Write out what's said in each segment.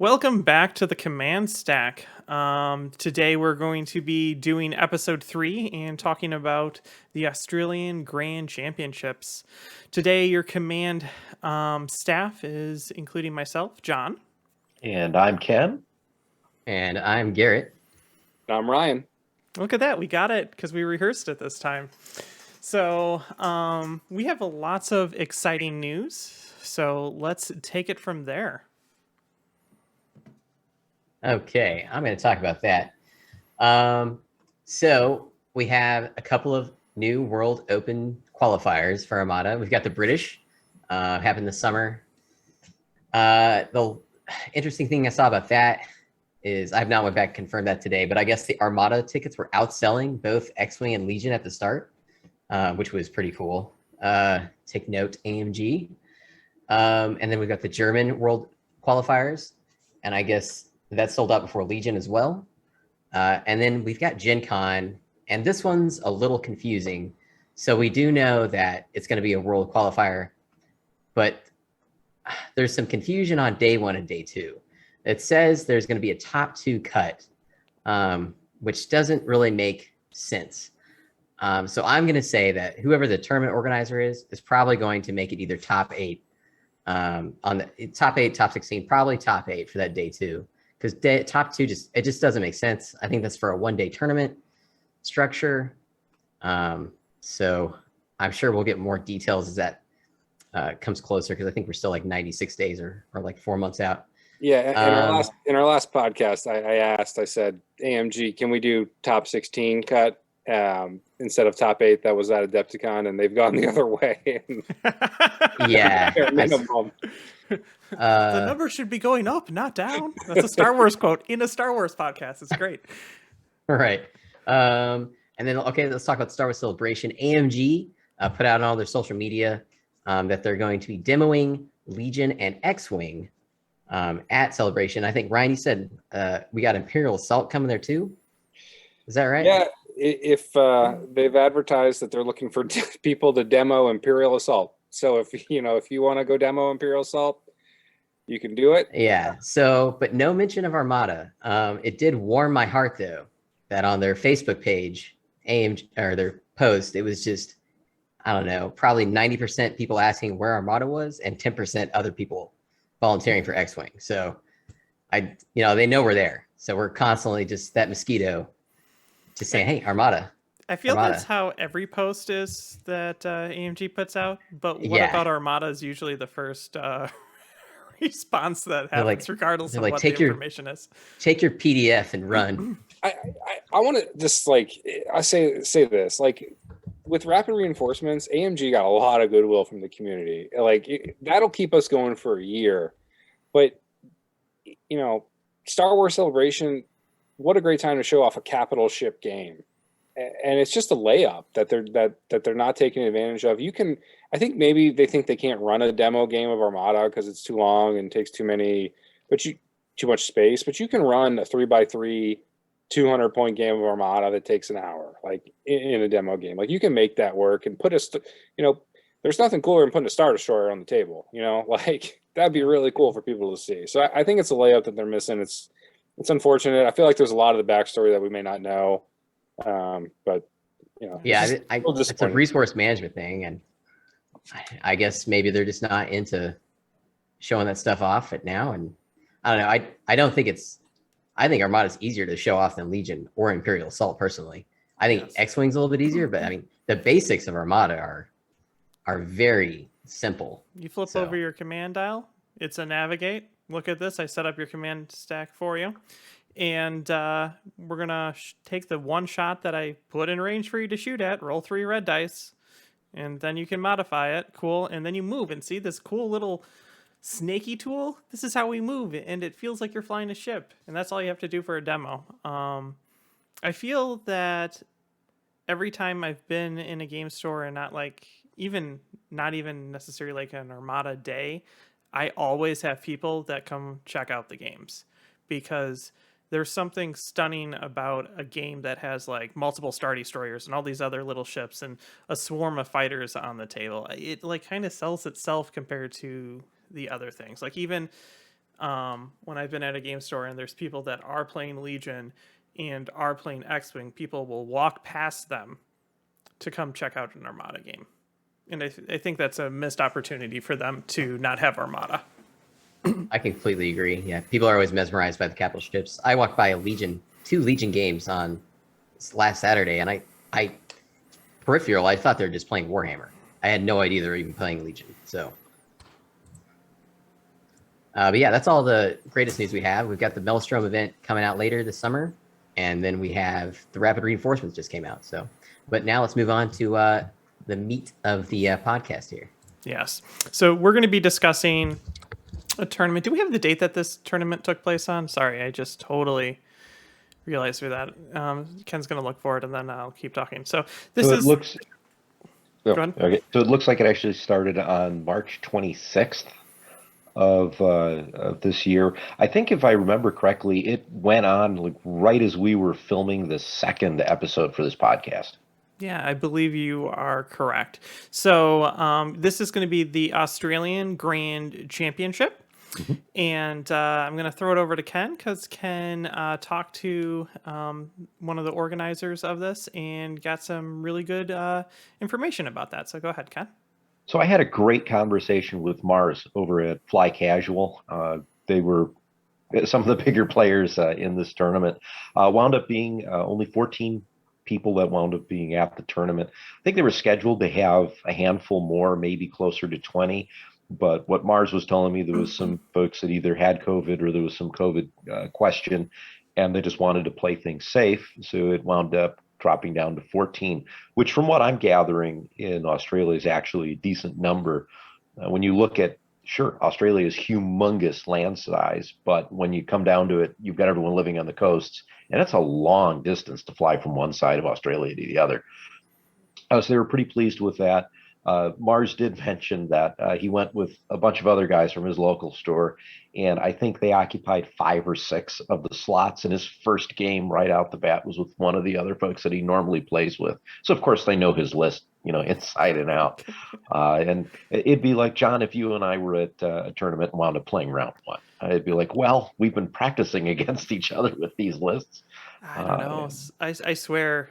Welcome back to the Command Stack. Today we're going to be doing episode 3 and talking about the Australian Grand Championships. Today your command staff is including myself, John. And I'm Ken. And I'm Garrett. I'm Ryan. Look at that, we got it because we rehearsed it this time. So we have lots of exciting news, so let's take it from there. Okay, I'm going to talk about that. So we have a couple of new World Open qualifiers for Armada. We've got the British, happened this summer. The interesting thing I saw about that is I've not went back and confirmed that today, but I guess the Armada tickets were outselling both X-Wing and Legion at the start, which was pretty cool. Take note, AMG. And then we've got the German World qualifiers, and I guess that sold out before Legion as well. And then we've got Gen Con, and this one's a little confusing. So we do know that it's going to be a world qualifier, but there's some confusion on day 1 and day 2. It says there's going to be a top 2 cut, which doesn't really make sense. So I'm going to say that whoever the tournament organizer is probably going to make it either top 8, on the top 8, top 16, probably top 8 for that day 2. Because top 2 just doesn't make sense. I think that's for a one-day tournament structure. So I'm sure we'll get more details as that comes closer, because I think we're still like 96 days or like 4 months out. Yeah, in our last podcast, I said, AMG, can we do top 16 cut instead of top 8? That was at Adepticon, and they've gone the other way. Yeah. The number should be going up, not down. That's a Star Wars quote in a Star Wars podcast. It's great. All right. And then, okay, let's talk about Star Wars Celebration. AMG put out on all their social media that they're going to be demoing Legion and X-Wing at Celebration. I think, Ryan, you said we got Imperial Assault coming there too. Is that right? Yeah, if they've advertised that they're looking for people to demo Imperial Assault. So if you want to go demo Imperial Assault, you can do it. Yeah. So, but no mention of Armada. It did warm my heart though that on their Facebook page, AMG, or their post, it was just, I don't know, probably 90% people asking where Armada was and 10% other people volunteering for X-Wing. So they know we're there. So we're constantly just that mosquito just saying, hey, Armada. I feel Armada. That's how every post is that AMG puts out. But what about Armada is usually the first response that happens, regardless of what the information is. Take your PDF and run. I want to just I say this, with rapid reinforcements, AMG got a lot of goodwill from the community. That'll keep us going for a year. But Star Wars Celebration, what a great time to show off a capital ship game. And it's just a layup that they're not taking advantage of. I think maybe they think they can't run a demo game of Armada because it's too long and takes too much space. But you can run a 3x3 200-point game of Armada that takes an hour, in a demo game. You can make that work and put there's nothing cooler than putting a Star Destroyer on the table. That'd be really cool for people to see. So I think it's a layup that they're missing. It's unfortunate. I feel like there's a lot of the backstory that we may not know. But yeah, it's a resource management thing, and I guess maybe they're just not into showing that stuff off now. And I don't know. I think Armada's easier to show off than Legion or Imperial Assault. Personally, I think X-Wing's a little bit easier, but I mean the basics of Armada are very simple. You flip over your command dial. It's a navigate. Look at this. I set up your command stack for you. And we're going to take the one shot that I put in range for you to shoot at, roll 3 red dice, and then you can modify it. Cool. And then you move and see this cool little snaky tool. This is how we move, and it feels like you're flying a ship. And that's all you have to do for a demo. I feel that every time I've been in a game store and not even necessarily like an Armada day, I always have people that come check out the games, because there's something stunning about a game that has multiple Star Destroyers and all these other little ships and a swarm of fighters on the table. It kind of sells itself compared to the other things. Even when I've been at a game store and there's people that are playing Legion and are playing X-Wing, people will walk past them to come check out an Armada game. And I think that's a missed opportunity for them to not have Armada. I completely agree. Yeah, people are always mesmerized by the capital ships. I walked by two Legion games on last Saturday, and I peripheral, I thought they were just playing Warhammer. I had no idea they were even playing Legion. So, but yeah, that's all the greatest news we have. We've got the Maelstrom event coming out later this summer, and then we have the Rapid Reinforcements just came out. So, but now let's move on to the meat of the podcast here. Yes. So we're going to be discussing a tournament. Do we have the date that this tournament took place on? Sorry, I just totally realized through that. Ken's going to look for it, and then I'll keep talking. So this So is... it looks. Go ahead. Okay. So it looks like it actually started on March 26th of this year. I think if I remember correctly, it went on like right as we were filming the second episode for this podcast. Yeah, I believe you are correct. So this is going to be the Australian Grand Championship. Mm-hmm. And I'm going to throw it over to Ken because Ken talked to one of the organizers of this and got some really good information about that. So go ahead, Ken. So I had a great conversation with Mars over at Fly Casual. They were some of the bigger players in this tournament. Wound up being only 14 people that wound up being at the tournament. I think they were scheduled to have a handful more, maybe closer to 20. But what Mars was telling me, there was some folks that either had COVID or there was some COVID question, and they just wanted to play things safe. So it wound up dropping down to 14, which from what I'm gathering in Australia is actually a decent number. When you look at, sure, Australia is humongous land size, but when you come down to it, you've got everyone living on the coasts, and it's a long distance to fly from one side of Australia to the other. So they were pretty pleased with that. Mars did mention that he went with a bunch of other guys from his local store, and I think they occupied 5 or 6 of the slots. And his first game right out the bat was with one of the other folks that he normally plays with. So, of course, they know his list, inside and out. And it'd be like, John, if you and I were at a tournament and wound up playing round 1. I'd be like, well, we've been practicing against each other with these lists. I don't know. I swear,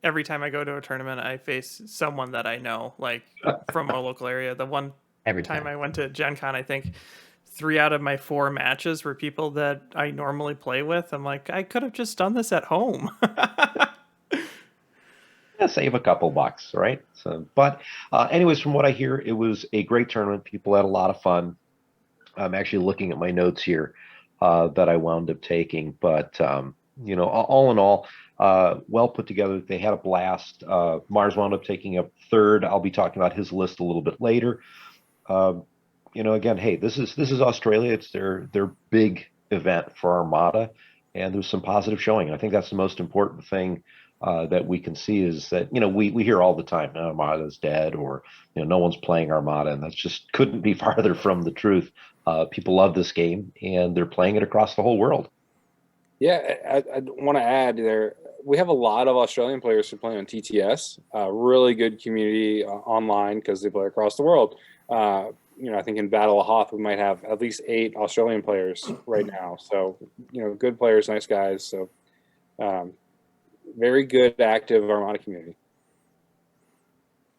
every time I go to a tournament, I face someone that I know, like from a local area. The one time I went to Gen Con, I think 3 out of my 4 matches were people that I normally play with. I'm like, I could have just done this at home. Yeah, save a couple bucks, right? So, but anyways, from what I hear, it was a great tournament. People had a lot of fun. I'm actually looking at my notes here that I wound up taking, but all in all, well put together. They had a blast. Mars wound up taking up 3rd. I'll be talking about his list a little bit later. Again, hey, this is Australia. It's their big event for Armada, and there's some positive showing. I think that's the most important thing that we can see is that we hear all the time Armada's dead, or no one's playing Armada, and that's just couldn't be farther from the truth. People love this game, and they're playing it across the whole world. Yeah, I want to add there, we have a lot of Australian players who play on TTS, really good community online because they play across the world. I think in Battle of Hoth, we might have at least 8 Australian players right now. So, good players, nice guys. So, very good, active Armada community.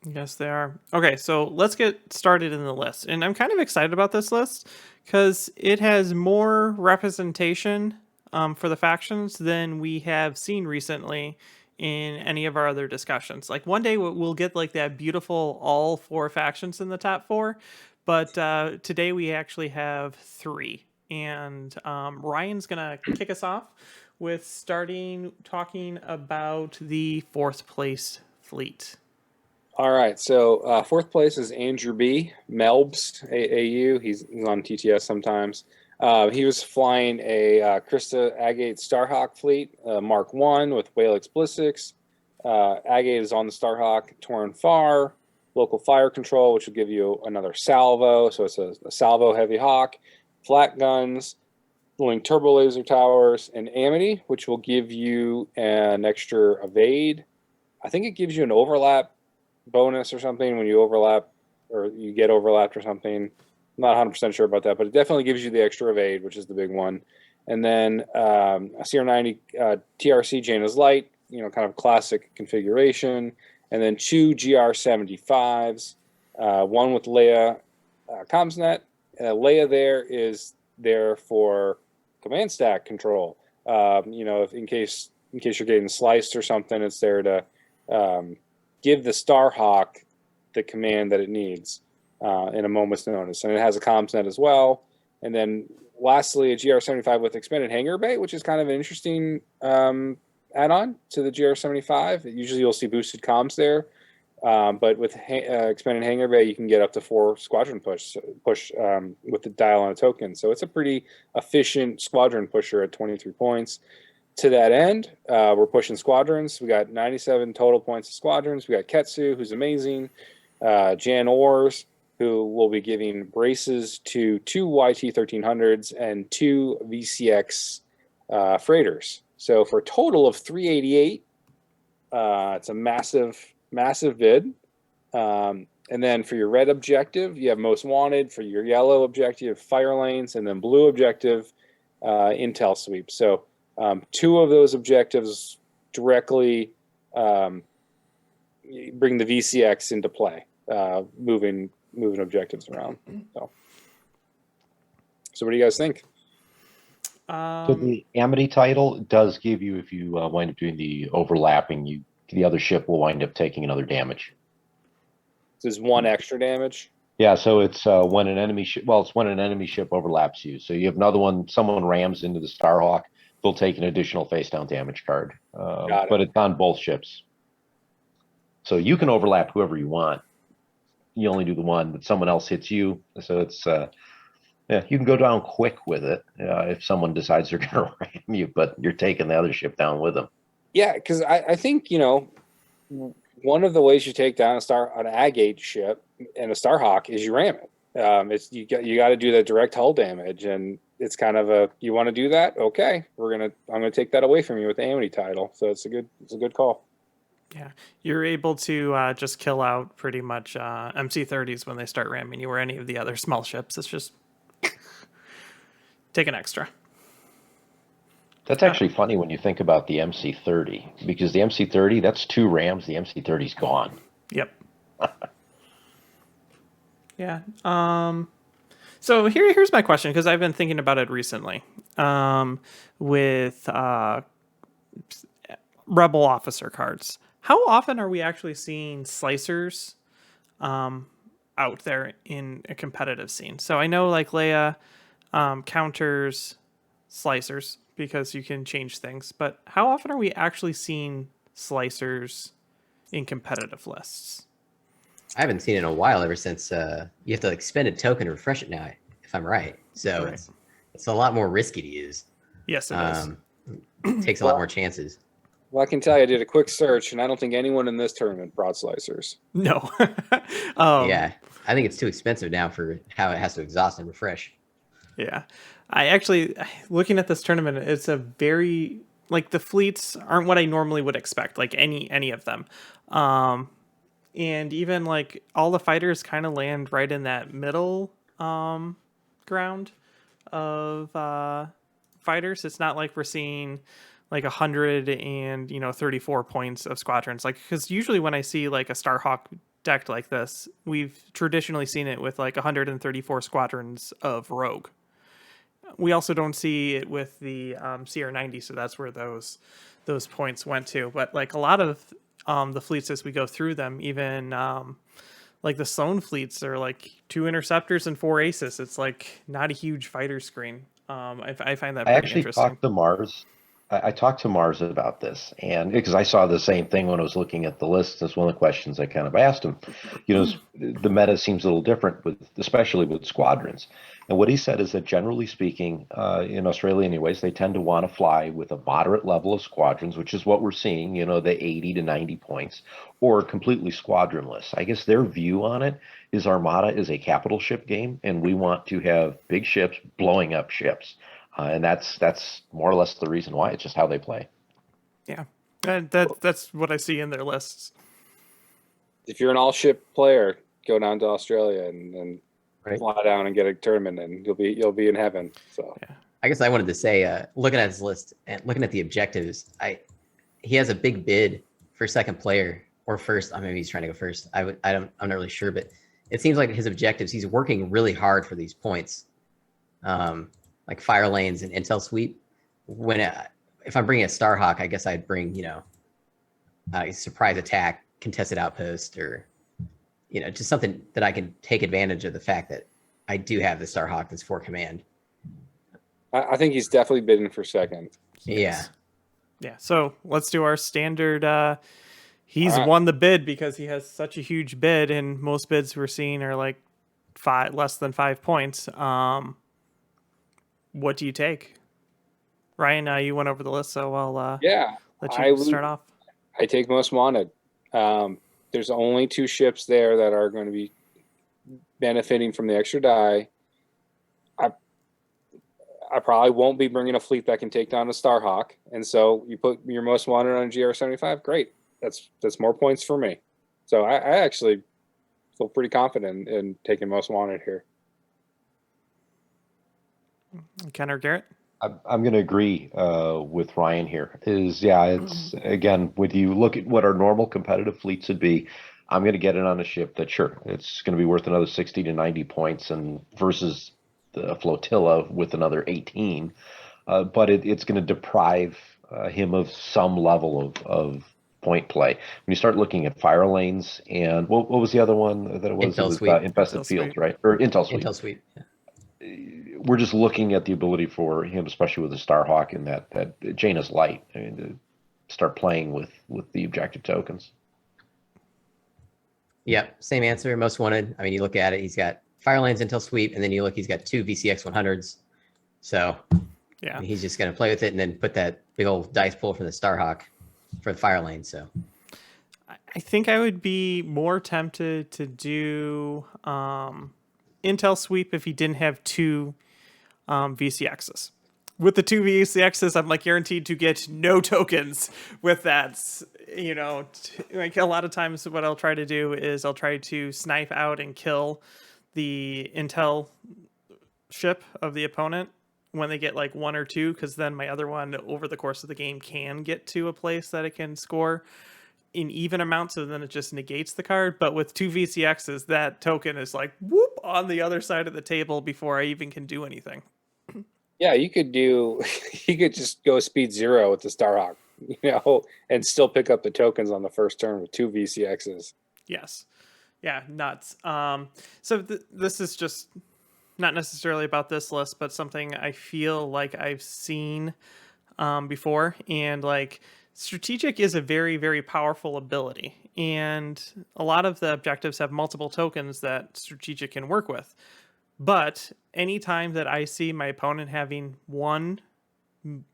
Yes, they are. Okay, so let's get started in the list. And I'm kind of excited about this list because it has more representation for the factions than we have seen recently in any of our other discussions. Like one day we'll get like that beautiful all 4 factions in the top 4, but today we actually have 3. And Ryan's gonna kick us off with talking about the 4th place fleet. All right, so 4th place is Andrew B. Melbs, AU. He's on TTS sometimes. He was flying a Krista Agate Starhawk fleet, Mark 1 with Whalex Blissix. Agate is on the Starhawk, Torn Far, local fire control, which will give you another salvo. So it's a salvo heavy hawk, flat guns, wing turbo laser towers, and Amity, which will give you an extra evade. I think it gives you an overlap bonus or something when you overlap, or you get overlapped or something. not 100% sure about that, but it definitely gives you the extra evade, which is the big one. And then a CR90 TRC Jaina's Light, kind of classic configuration. And then 2 GR75s, one with Leia CommsNet. Leia there is there for command stack control. If in case you're getting sliced or something, it's there to give the Starhawk the command that it needs in a moment's notice. And it has a CommsNet as well. And then lastly, a GR75 with expanded hangar bay, which is kind of an interesting add-on to the GR75. Usually you'll see boosted comms there. But with expanded hangar bay, you can get up to 4 squadron push with the dial on a token. So it's a pretty efficient squadron pusher at 23 points. To that end, we're pushing squadrons. We got 97 total points of squadrons. We got Ketsu, who's amazing. Jan Ors, who will be giving braces to 2 YT-1300s and 2 VCX freighters. So for a total of 388, it's a massive bid. And then for your red objective, you have most wanted. For your yellow objective, fire lanes, and then blue objective, intel sweep. So 2 of those objectives directly bring the VCX into play, moving objectives around. So what do you guys think? So the Amity title does give you, if you wind up doing the overlapping, the other ship will wind up taking another damage. There's 1 extra damage. Yeah, so it's when an enemy ship. Well, it's when an enemy ship overlaps you. So you have another one. Someone rams into the Starhawk, they'll take an additional face down damage card. But it's on both ships. So you can overlap whoever you want. You only do the one, but someone else hits you. So it's you can go down quick with it if someone decides they're going to ram you, but you're taking the other ship down with them. Yeah, because I think one of the ways you take down an Agate ship and a Starhawk is you ram it. It's you got to do that direct hull damage, and it's kind of you want to do that. Okay, I'm gonna take that away from you with the Amity title. So it's a good call. Yeah, you're able to just kill out pretty much MC-30s when they start ramming you, or any of the other small ships. It's just take an extra. That's actually funny when you think about the MC-30, because the MC-30, that's 2 rams. The MC-30's gone. Yep. Yeah. So here's my question, because I've been thinking about it recently. With Rebel officer cards, how often are we actually seeing slicers out there in a competitive scene? So I know like Leia counters slicers because you can change things, but how often are we actually seeing slicers in competitive lists? I haven't seen it in a while, ever since you have to spend a token to refresh it now, if I'm right. So Right. it's a lot more risky to use. Yes, it is. It takes a lot more chances. Well, I can tell you, I did a quick search, and I don't think anyone in this tournament brought slicers. No. Yeah, I think it's too expensive now for how it has to exhaust and refresh. Yeah. I actually, looking at this tournament, it's a very, like, the fleets aren't what I normally would expect, like any of them. And even like all the fighters kind of land right in that middle ground of fighters. It's not like we're seeing like 134 points of squadrons, like, because usually when I see like a Starhawk decked like this, we've traditionally seen it with like 134 squadrons of rogue. We also don't see it with the CR90, so that's where those points went to. But like a lot of the fleets, as we go through them, even like the Sloan fleets are like 2 interceptors and 4 aces. It's like not a huge fighter screen. I find that I pretty actually interesting. talked to Mars. I talked to Mars about this, and because I saw the same thing when I was looking at the list. That's one of the questions I kind of asked him. The meta seems a little different, especially with squadrons. And what he said is that generally speaking, in Australia anyways, they tend to want to fly with a moderate level of squadrons, which is what we're seeing, the 80 to 90 points, or completely squadronless. I guess their view on it is Armada is a capital ship game, and we want to have big ships blowing up ships. And that's more or less the reason why. It's just how they play. Yeah, and that's what I see in their lists. If you're an all-ship player, go down to Australia and Right. fly down and get a tournament, and you'll be in heaven. So I guess I wanted to say, looking at his list and looking at the objectives, he has a big bid for second player or first. I mean, maybe he's trying to go first. I'm not really sure, but it seems like his objectives, he's working really hard for these points, like fire lanes and intel sweep. When if I'm bringing a Starhawk, I guess I'd bring a surprise attack, contested outpost, or just something that I can take advantage of the fact that I do have the Starhawk that's for command. I think he's definitely bidding for second. Yes. Yeah. So let's do our standard. He's right. won the bid because he has such a huge bid, and most bids we're seeing are like less than 5 points. What do you take? Ryan, you went over the list, so I'll let you start off. I take most wanted. There's only 2 ships there that are going to be benefiting from the extra die. I probably won't be bringing a fleet that can take down a Starhawk, and so you put your most wanted on a GR75. Great, that's more points for me. So I actually feel pretty confident in taking most wanted here. Ken or Garrett? I'm going to agree with Ryan here. It's again, when you look at what our normal competitive fleets would be, I'm going to get it on a ship that sure it's going to be worth another 60 to 90 points, and versus the flotilla with another 18, but it's going to deprive him of some level of point play. When you start looking at fire lanes and what was the other one that it was? Intel it was sweep. infested Intel fields, sweep. right? Or intel sweep. Intel sweep. Yeah. We're just looking at the ability for him, especially with the Starhawk and that Jaina's Light, to start playing with the objective tokens. Yep, same answer. Most wanted. I mean, you look at it, he's got fire lanes, intel sweep, and then you look, he's got 2 VCX 100s. So Yeah, he's just going to play with it and then put that big old dice pull from the Starhawk for the fire lane. So I think I would be more tempted to do Intel sweep if he didn't have 2 VCXs. With the 2 VCXs, I'm like guaranteed to get no tokens with that. Like a lot of times what I'll try to do is I'll try to snipe out and kill the Intel ship of the opponent when they get like 1 or 2, because then my other one over the course of the game can get to a place that it can score in even amounts, so then it just negates the card. But with 2 VCXs, that token is like whoop on the other side of the table before I even can do anything. Yeah, you could just go speed 0 with the Starhawk, and still pick up the tokens on the first turn with 2 VCXs. Yes. Yeah, nuts. So this is just not necessarily about this list, but something I feel like I've seen before. And like strategic is a very, very powerful ability. And a lot of the objectives have multiple tokens that strategic can work with. But anytime that I see my opponent having 1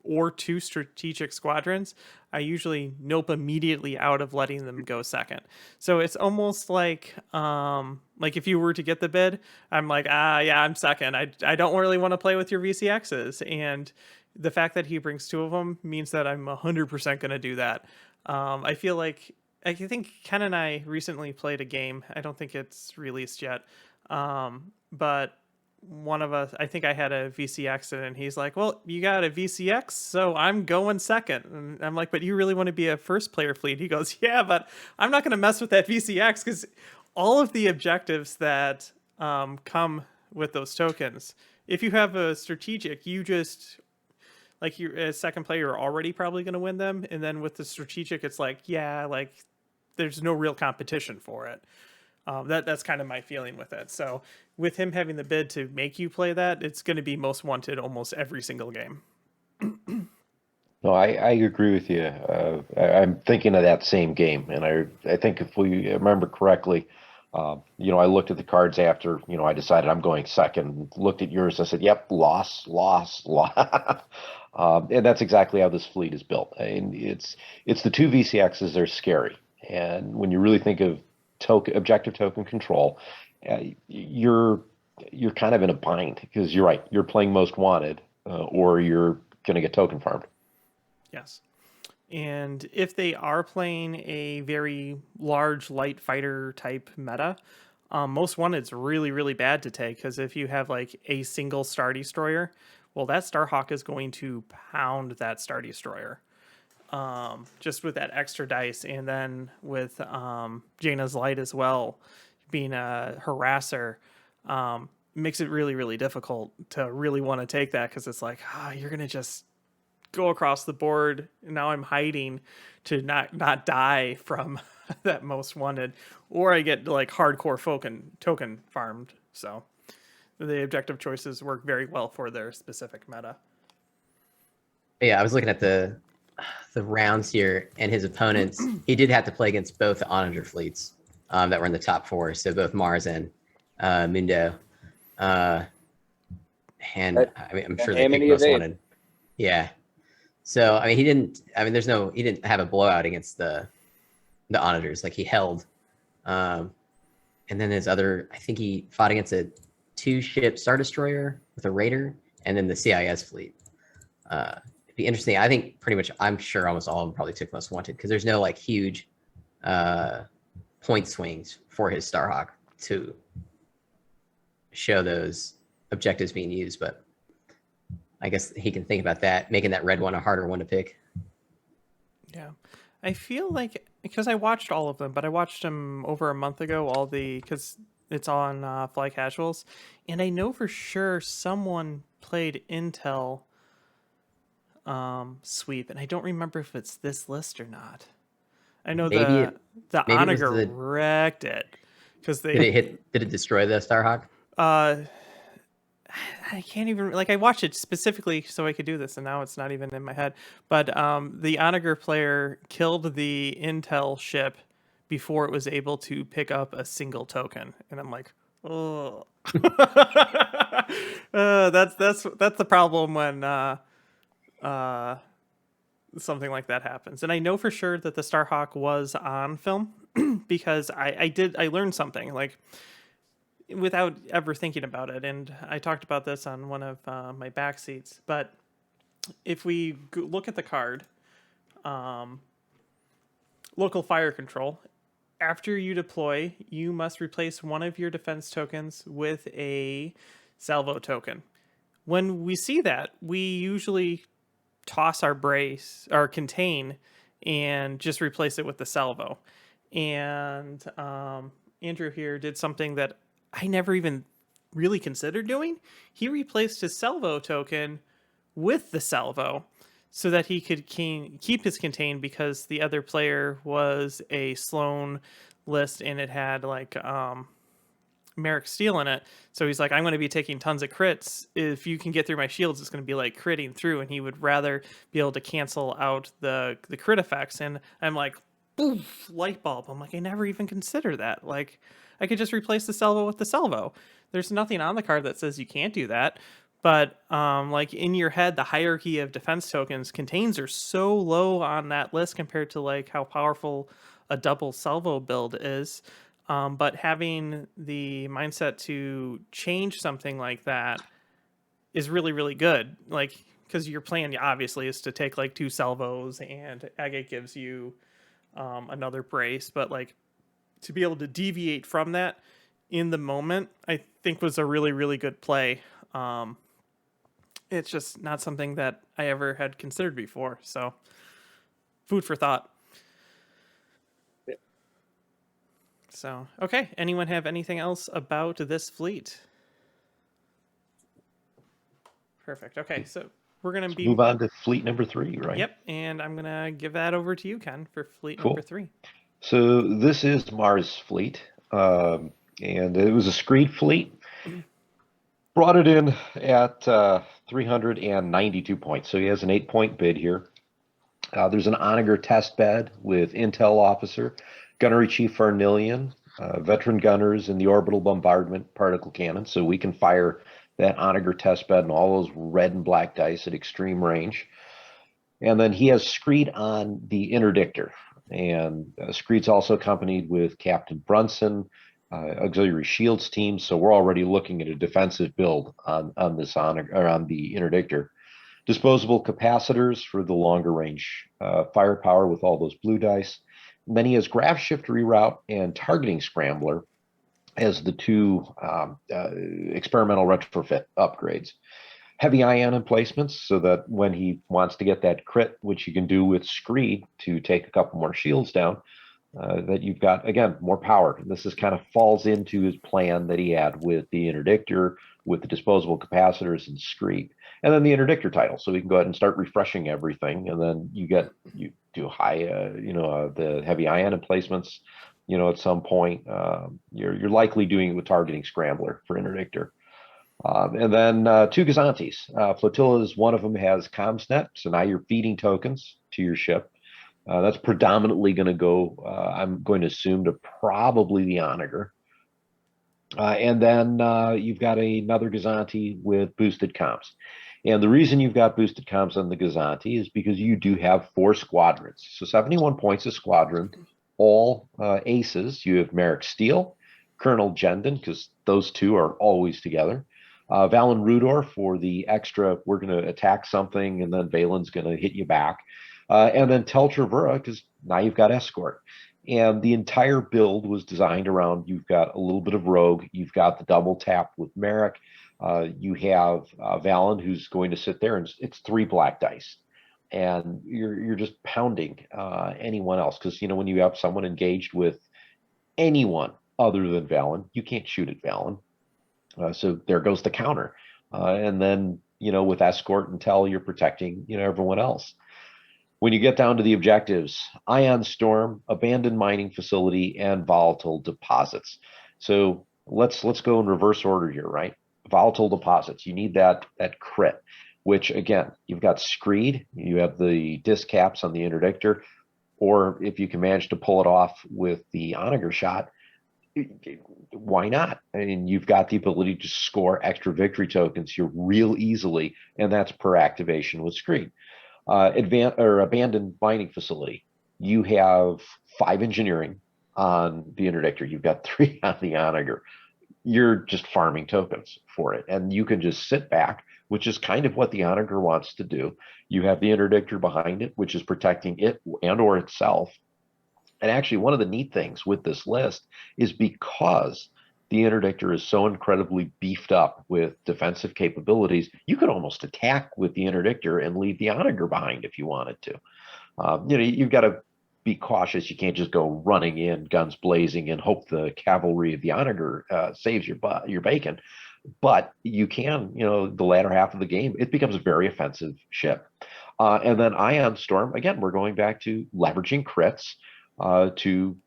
or 2 strategic squadrons, I usually nope immediately out of letting them go second. So it's almost like if you were to get the bid, I'm like, yeah, I'm second. I don't really want to play with your VCXs. And the fact that he brings 2 of them means that I'm 100% going to do that. I feel like, I think Ken and I recently played a game. I don't think it's released yet. But one of us, I think I had a VCX and he's like, well, you got a VCX, so I'm going second. And I'm like, but you really want to be a first player fleet? He goes, yeah, but I'm not going to mess with that VCX because all of the objectives that come with those tokens, if you have a strategic, you just, like, you're as second player, you're already probably going to win them. And then with the strategic, it's like, yeah, like there's no real competition for it. That's kind of my feeling with it. So with him having the bid to make you play that, it's going to be most wanted almost every single game. No, I agree with you. I'm thinking of that same game, and I think if we remember correctly, I looked at the cards after I decided I'm going second. Looked at yours, I said, "Yep, loss." And that's exactly how this fleet is built. And it's the 2 VCXs. They're scary, and when you really think of objective token control, you're kind of in a bind because you're right. You're playing most wanted, or you're going to get token farmed. Yes. And if they are playing a very large light fighter type meta, Most Wanted's really, really bad to take because if you have like a single Star Destroyer, well, that Starhawk is going to pound that Star Destroyer. Just with that extra dice, and then with Jaina's Light as well, being a harasser, makes it really, really difficult to really want to take that because it's like, you're gonna just go across the board. Now I'm hiding to not die from that Most Wanted, or I get like hardcore token farmed. So the objective choices work very well for their specific meta. Yeah, I was looking at the rounds here, and his opponents, he did have to play against both the Onager fleets that were in the top 4, so both Mars and Mundo. And I mean, I'm sure they picked Most Wanted. Yeah. So I mean, he didn't have a blowout against the Onagers. Like he held. And then his other, I think he fought against a 2-ship Star Destroyer with a Raider, and then the CIS fleet. It'd be interesting. I think pretty much, I'm sure almost all of them probably took Most Wanted because there's no like huge point swings for his Starhawk to show those objectives being used. But I guess he can think about that, making that red one a harder one to pick. Yeah. I feel like, because I watched all of them, but I watched them over a month ago, because it's on Fly Casuals, and I know for sure someone played Intel sweep, and I don't remember if it's this list or not. I know the Onager wrecked it because they did it destroy the Starhawk? I can't even, like, I watched it specifically so I could do this, and now it's not even in my head. But the Onager player killed the Intel ship before it was able to pick up a single token, and I'm like, oh, that's the problem when something like that happens. And I know for sure that the Starhawk was on film because I learned something, like, without ever thinking about it. And I talked about this on one of my back seats, but if we look at the card, local fire control, after you deploy, you must replace one of your defense tokens with a salvo token. When we see that, we usually toss our brace or contain and just replace it with the salvo. And Andrew here did something that I never even really considered doing. He replaced his salvo token with the salvo so that he could keep his contain, because the other player was a Sloan list and it had like Merrick Steel in it. So he's like, I'm going to be taking tons of crits. If you can get through my shields, it's going to be like critting through, and he would rather be able to cancel out the crit effects. And I'm like, poof, light bulb. I'm like, I never even considered that. Like, I could just replace the salvo with the salvo. There's nothing on the card that says you can't do that. But like in your head, the hierarchy of defense tokens, contains are so low on that list compared to like how powerful a double salvo build is. But having the mindset to change something like that is really, really good. Like, because your plan obviously is to take like 2 salvos, and Agate gives you another brace. But like, to be able to deviate from that in the moment, I think was a really, really good play. It's just not something that I ever had considered before. So, food for thought. Yeah. So, okay. Anyone have anything else about this fleet? Perfect. Okay, so we're going to move on to fleet number 3, right? Yep, and I'm going to give that over to you, Ken, for fleet Cool. number 3. So this is Mars' fleet, and it was a Screed fleet. Brought it in at 392 points, so he has an 8-point bid here. There's an Onager test bed with Intel Officer, Gunnery Chief Farnillian, veteran gunners in the orbital bombardment particle cannon, so we can fire that Onager test bed and all those red and black dice at extreme range. And then he has Screed on the interdictor, and Screed's also accompanied with Captain Brunson, auxiliary shields team. So we're already looking at a defensive build on this on the interdictor. Disposable capacitors for the longer range firepower with all those blue dice. And then he has graph shift reroute and targeting scrambler as the two experimental retrofit upgrades. Heavy ion emplacements, so that when he wants to get that crit, which you can do with Screed to take a couple more shields down, that you've got, again, more power. And this is kind of falls into his plan that he had with the interdictor, with the disposable capacitors and Screed. And then the interdictor title, so we can go ahead and start refreshing everything. And then you do high, the heavy ion emplacements, at some point. You're likely doing it with targeting scrambler for interdictor. And then two Gazantes. Flotillas, one of them has CommsNet, so now you're feeding tokens to your ship. That's predominantly going to go, I'm going to assume, to probably the Onager. And then you've got another Gazanti with boosted comms. And the reason you've got boosted comms on the Gazanti is because you do have 4 squadrons. So 71 points a squadron, all aces. You have Merrick Steele, Colonel Jendon, because those two are always together. Valen Rudor for the extra, we're going to attack something, and then Valen's going to hit you back. And then Tel Travura, because now you've got escort. And the entire build was designed around, you've got a little bit of rogue, you've got the double tap with Merrick, you have Valen, who's going to sit there, and it's 3 black dice. And you're just pounding anyone else, because when you have someone engaged with anyone other than Valen, you can't shoot at Valen. So there goes the counter. And then, with escort and Tel, you're protecting, everyone else. When you get down to the objectives, Ion Storm, abandoned mining facility, and volatile deposits. So let's go in reverse order here, right? Volatile deposits. You need that crit, which again, you've got Screed, you have the disc caps on the interdictor, or if you can manage to pull it off with the Onager shot, why not? I mean, you've got the ability to score extra victory tokens here real easily, and that's per activation with Screed. Abandoned mining facility. You have 5 engineering on the interdictor. You've got 3 on the Onager. You're just farming tokens for it, and you can just sit back, which is kind of what the Onager wants to do. You have the interdictor behind it, which is protecting it and or itself. And actually, one of the neat things with this list is because the interdictor is so incredibly beefed up with defensive capabilities, you could almost attack with the interdictor and leave the Onager behind if you wanted to. You've got to be cautious. You can't just go running in, guns blazing, and hope the cavalry of the Onager saves your bacon. But you can, the latter half of the game, it becomes a very offensive ship. And then Ion Storm, again, we're going back to leveraging crits to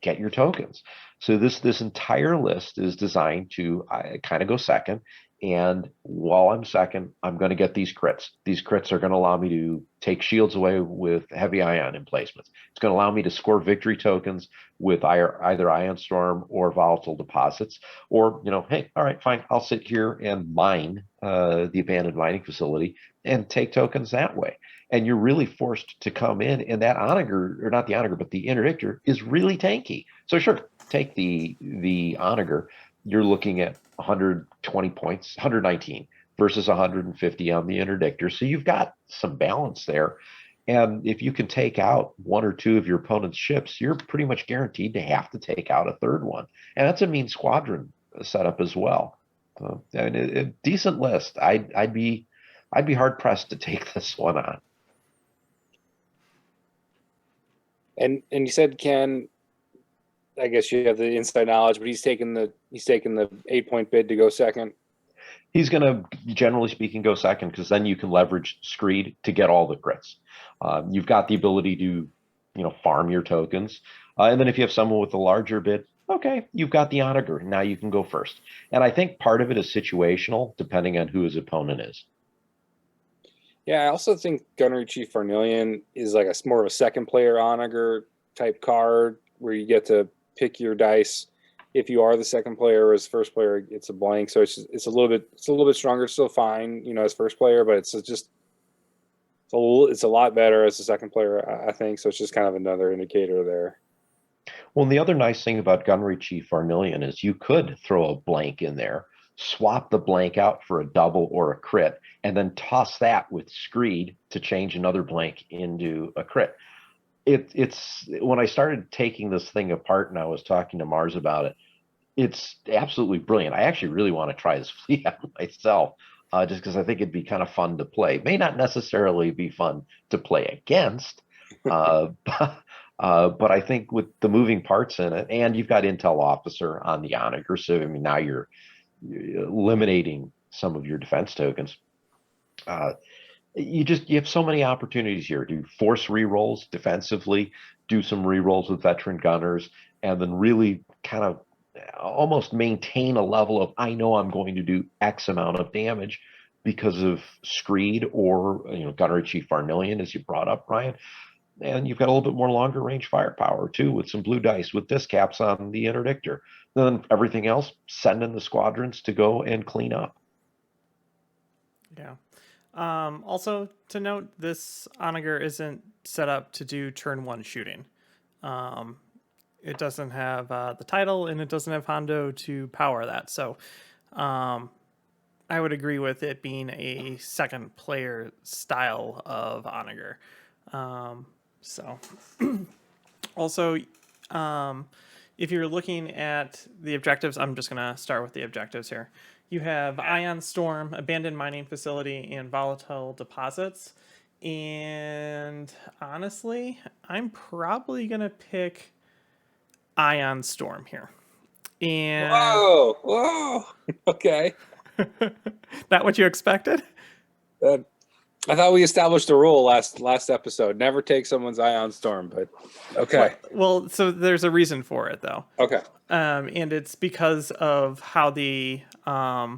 get your tokens. So this entire list is designed to kind of go second. And while I'm second, I'm going to get these crits. These crits are going to allow me to take shields away with heavy ion emplacements. It's going to allow me to score victory tokens with either Ion Storm or volatile deposits. Or, hey, all right, fine, I'll sit here and mine the abandoned mining facility and take tokens that way. And you're really forced to come in, and that Onager, or not the Onager, but the interdictor is really tanky. So sure, take the Onager. You're looking at 120 points, 119 versus 150 on the interdictor. So you've got some balance there. And if you can take out 1 or 2 of your opponent's ships, you're pretty much guaranteed to have to take out a third one. And that's a mean squadron setup as well. And a decent list. I'd be hard pressed to take this one on. And you said, Ken, I guess you have the inside knowledge, but he's taking the 8-point bid to go second. He's going to, generally speaking, go second, because then you can leverage Screed to get all the crits. You've got the ability to, farm your tokens. And then if you have someone with a larger bid, okay, you've got the Onager. Now you can go first. And I think part of it is situational, depending on who his opponent is. Yeah, I also think Gunnery Chief Farnillian is like more of a second player Onager type card, where you get to pick your dice. If you are the second player, or as first player, it's a blank. So it's a little bit stronger. It's still fine, as first player, but it's a lot better as a second player, I think. So it's just kind of another indicator there. Well, and the other nice thing about Gunnery Chief Farnillian is you could throw a blank in there, swap the blank out for a double or a crit, and then toss that with Screed to change another blank into a crit. It's when I started taking this thing apart and I was talking to Mars about it, It's absolutely brilliant. I actually really want to try this fleet out myself, just because I think it'd be kind of fun to play. May not necessarily be fun to play against, but I think with the moving parts in it, and you've got Intel Officer on the Onager, so I mean now you're eliminating some of your defense tokens. Uh, you have so many opportunities here to force rerolls defensively, do some rerolls with veteran gunners, and then really kind of almost maintain a level of I know I'm going to do X amount of damage because of Screed or Gunnery Chief Varnillion, as you brought up, Ryan. And you've got a little bit more longer range firepower too, with some blue dice with discaps on the interdictor. Then everything else, send in the squadrons to go and clean up. Yeah. Also to note, this Onager isn't set up to do turn one shooting. It doesn't have the title, and it doesn't have Hondo to power that. So I would agree with it being a second player style of Onager. So also, if you're looking at the objectives, I'm just going to start with the objectives here. You have Ion Storm, Abandoned Mining Facility, and Volatile Deposits. And honestly, I'm probably going to pick Ion Storm here. And Whoa. Okay. Not what you expected? I thought we established a rule last episode: never take someone's Ion Storm. But okay. Well, so there's a reason for it, though. Okay. And it's because of how the I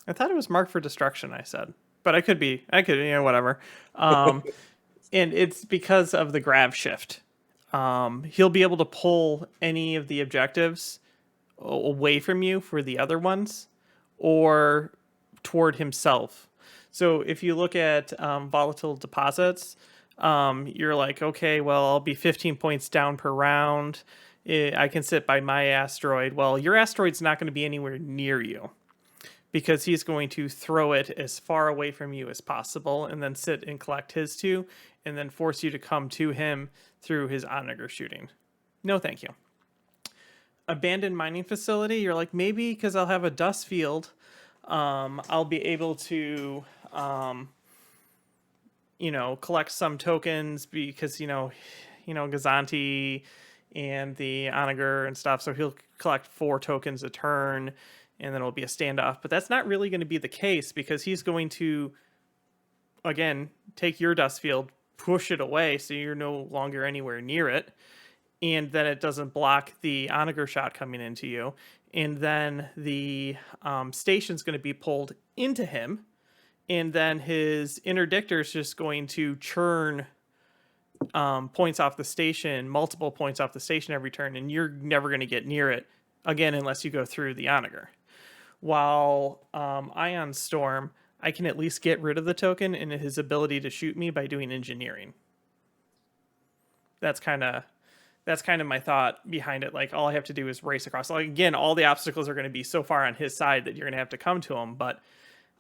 thought it was marked for destruction. I said, but I could whatever. And it's because of the grav shift. He'll be able to pull any of the objectives away from you for the other ones, or toward himself. So if you look at volatile deposits, you're like, okay, well, I'll be 15 points down per round. I can sit by my asteroid. Well, your asteroid's not going to be anywhere near you, because he's going to throw it as far away from you as possible and then sit and collect his two and then force you to come to him through his Onager shooting. No, thank you. Abandoned mining facility, you're like, maybe because I'll have a dust field, I'll be able to, collect some tokens because, Gazanti and the Onager and stuff. So he'll collect 4 tokens a turn, and then it'll be a standoff. But that's not really going to be the case, because he's going to, again, take your dust field, push it away so you're no longer anywhere near it, and then it doesn't block the Onager shot coming into you. And then the station's going to be pulled into him, and then his interdictor is just going to churn points off the station, multiple points off the station every turn, and you're never going to get near it again unless you go through the Onager. While Ion Storm, I can at least get rid of the token and his ability to shoot me by doing engineering. That's kind of my thought behind it. Like, all I have to do is race across. Like, again, all the obstacles are going to be so far on his side that you're going to have to come to him. But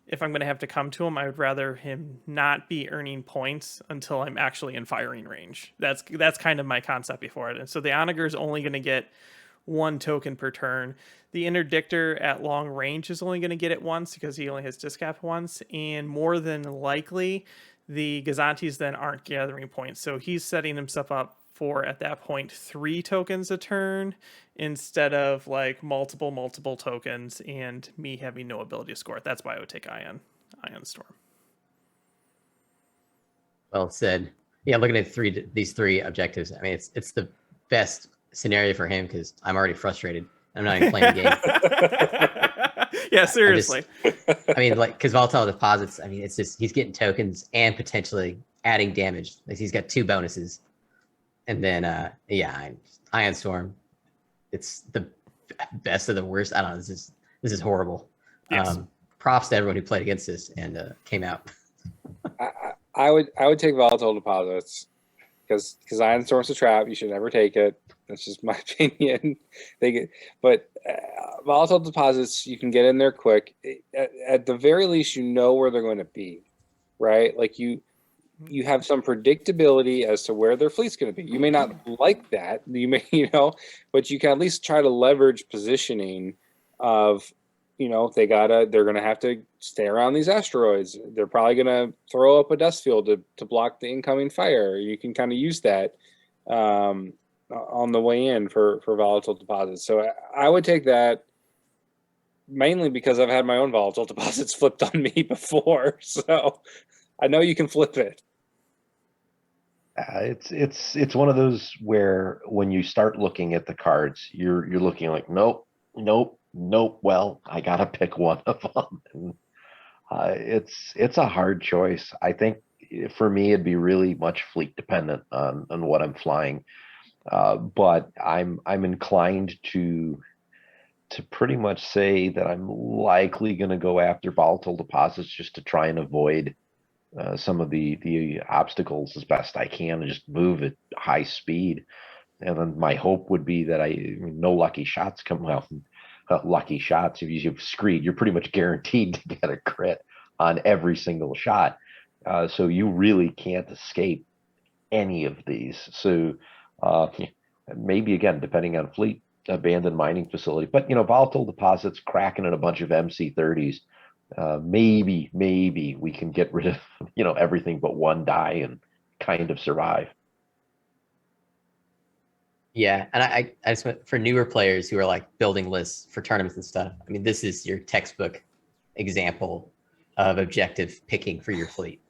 if I'm going to have to come to him, I would rather him not be earning points until I'm actually in firing range. That's kind of my concept before it. And so the Onager is only going to get 1 token per turn. The interdictor at long range is only going to get it once, because he only has discap once. And more than likely, the Gazantis then aren't gathering points. So he's setting himself up for, at that point, 3 tokens a turn instead of like multiple tokens, and me having no ability to score it. That's why I would take Ion Storm. Well said. Yeah, looking at these 3 objectives, I mean, it's the best scenario for him, because I'm already frustrated. I'm not even playing the game. Yeah, seriously. I mean, like, because volatile deposits, I mean, it's just, he's getting tokens and potentially adding damage. Like, he's got 2 bonuses. And then, Ion Storm, it's the best of the worst. I don't know. This is horrible. Yes. Props to everyone who played against this and came out. I would take volatile deposits, because Ion Storm's a trap. You should never take it. That's just my opinion. But volatile deposits, you can get in there quick. At the very least, you know where they're going to be, right? Like you have some predictability as to where their fleet's going to be. You may not like that, you may, but you can at least try to leverage positioning of, they're going to have to stay around these asteroids. They're probably going to throw up a dust field to block the incoming fire. You can kind of use that on the way in for volatile deposits. So I would take that, mainly because I've had my own volatile deposits flipped on me before. So I know you can flip it. It's one of those where when you start looking at the cards, you're looking like nope. Well, I gotta pick one of them. And, it's a hard choice. I think for me it'd be really much fleet dependent on what I'm flying. But I'm inclined to pretty much say that I'm likely going to go after volatile deposits just to try and avoid some of the obstacles as best I can and just move at high speed. And then my hope would be that no lucky shots come out. Lucky shots, if you've screed, you're pretty much guaranteed to get a crit on every single shot. So you really can't escape any of these. So maybe again, depending on fleet, abandoned mining facility, but volatile deposits cracking in a bunch of MC30s. Maybe we can get rid of everything but one die and kind of survive. Yeah, and I just went for newer players who are like building lists for tournaments and stuff. I mean, this is your textbook example of objective picking for your fleet.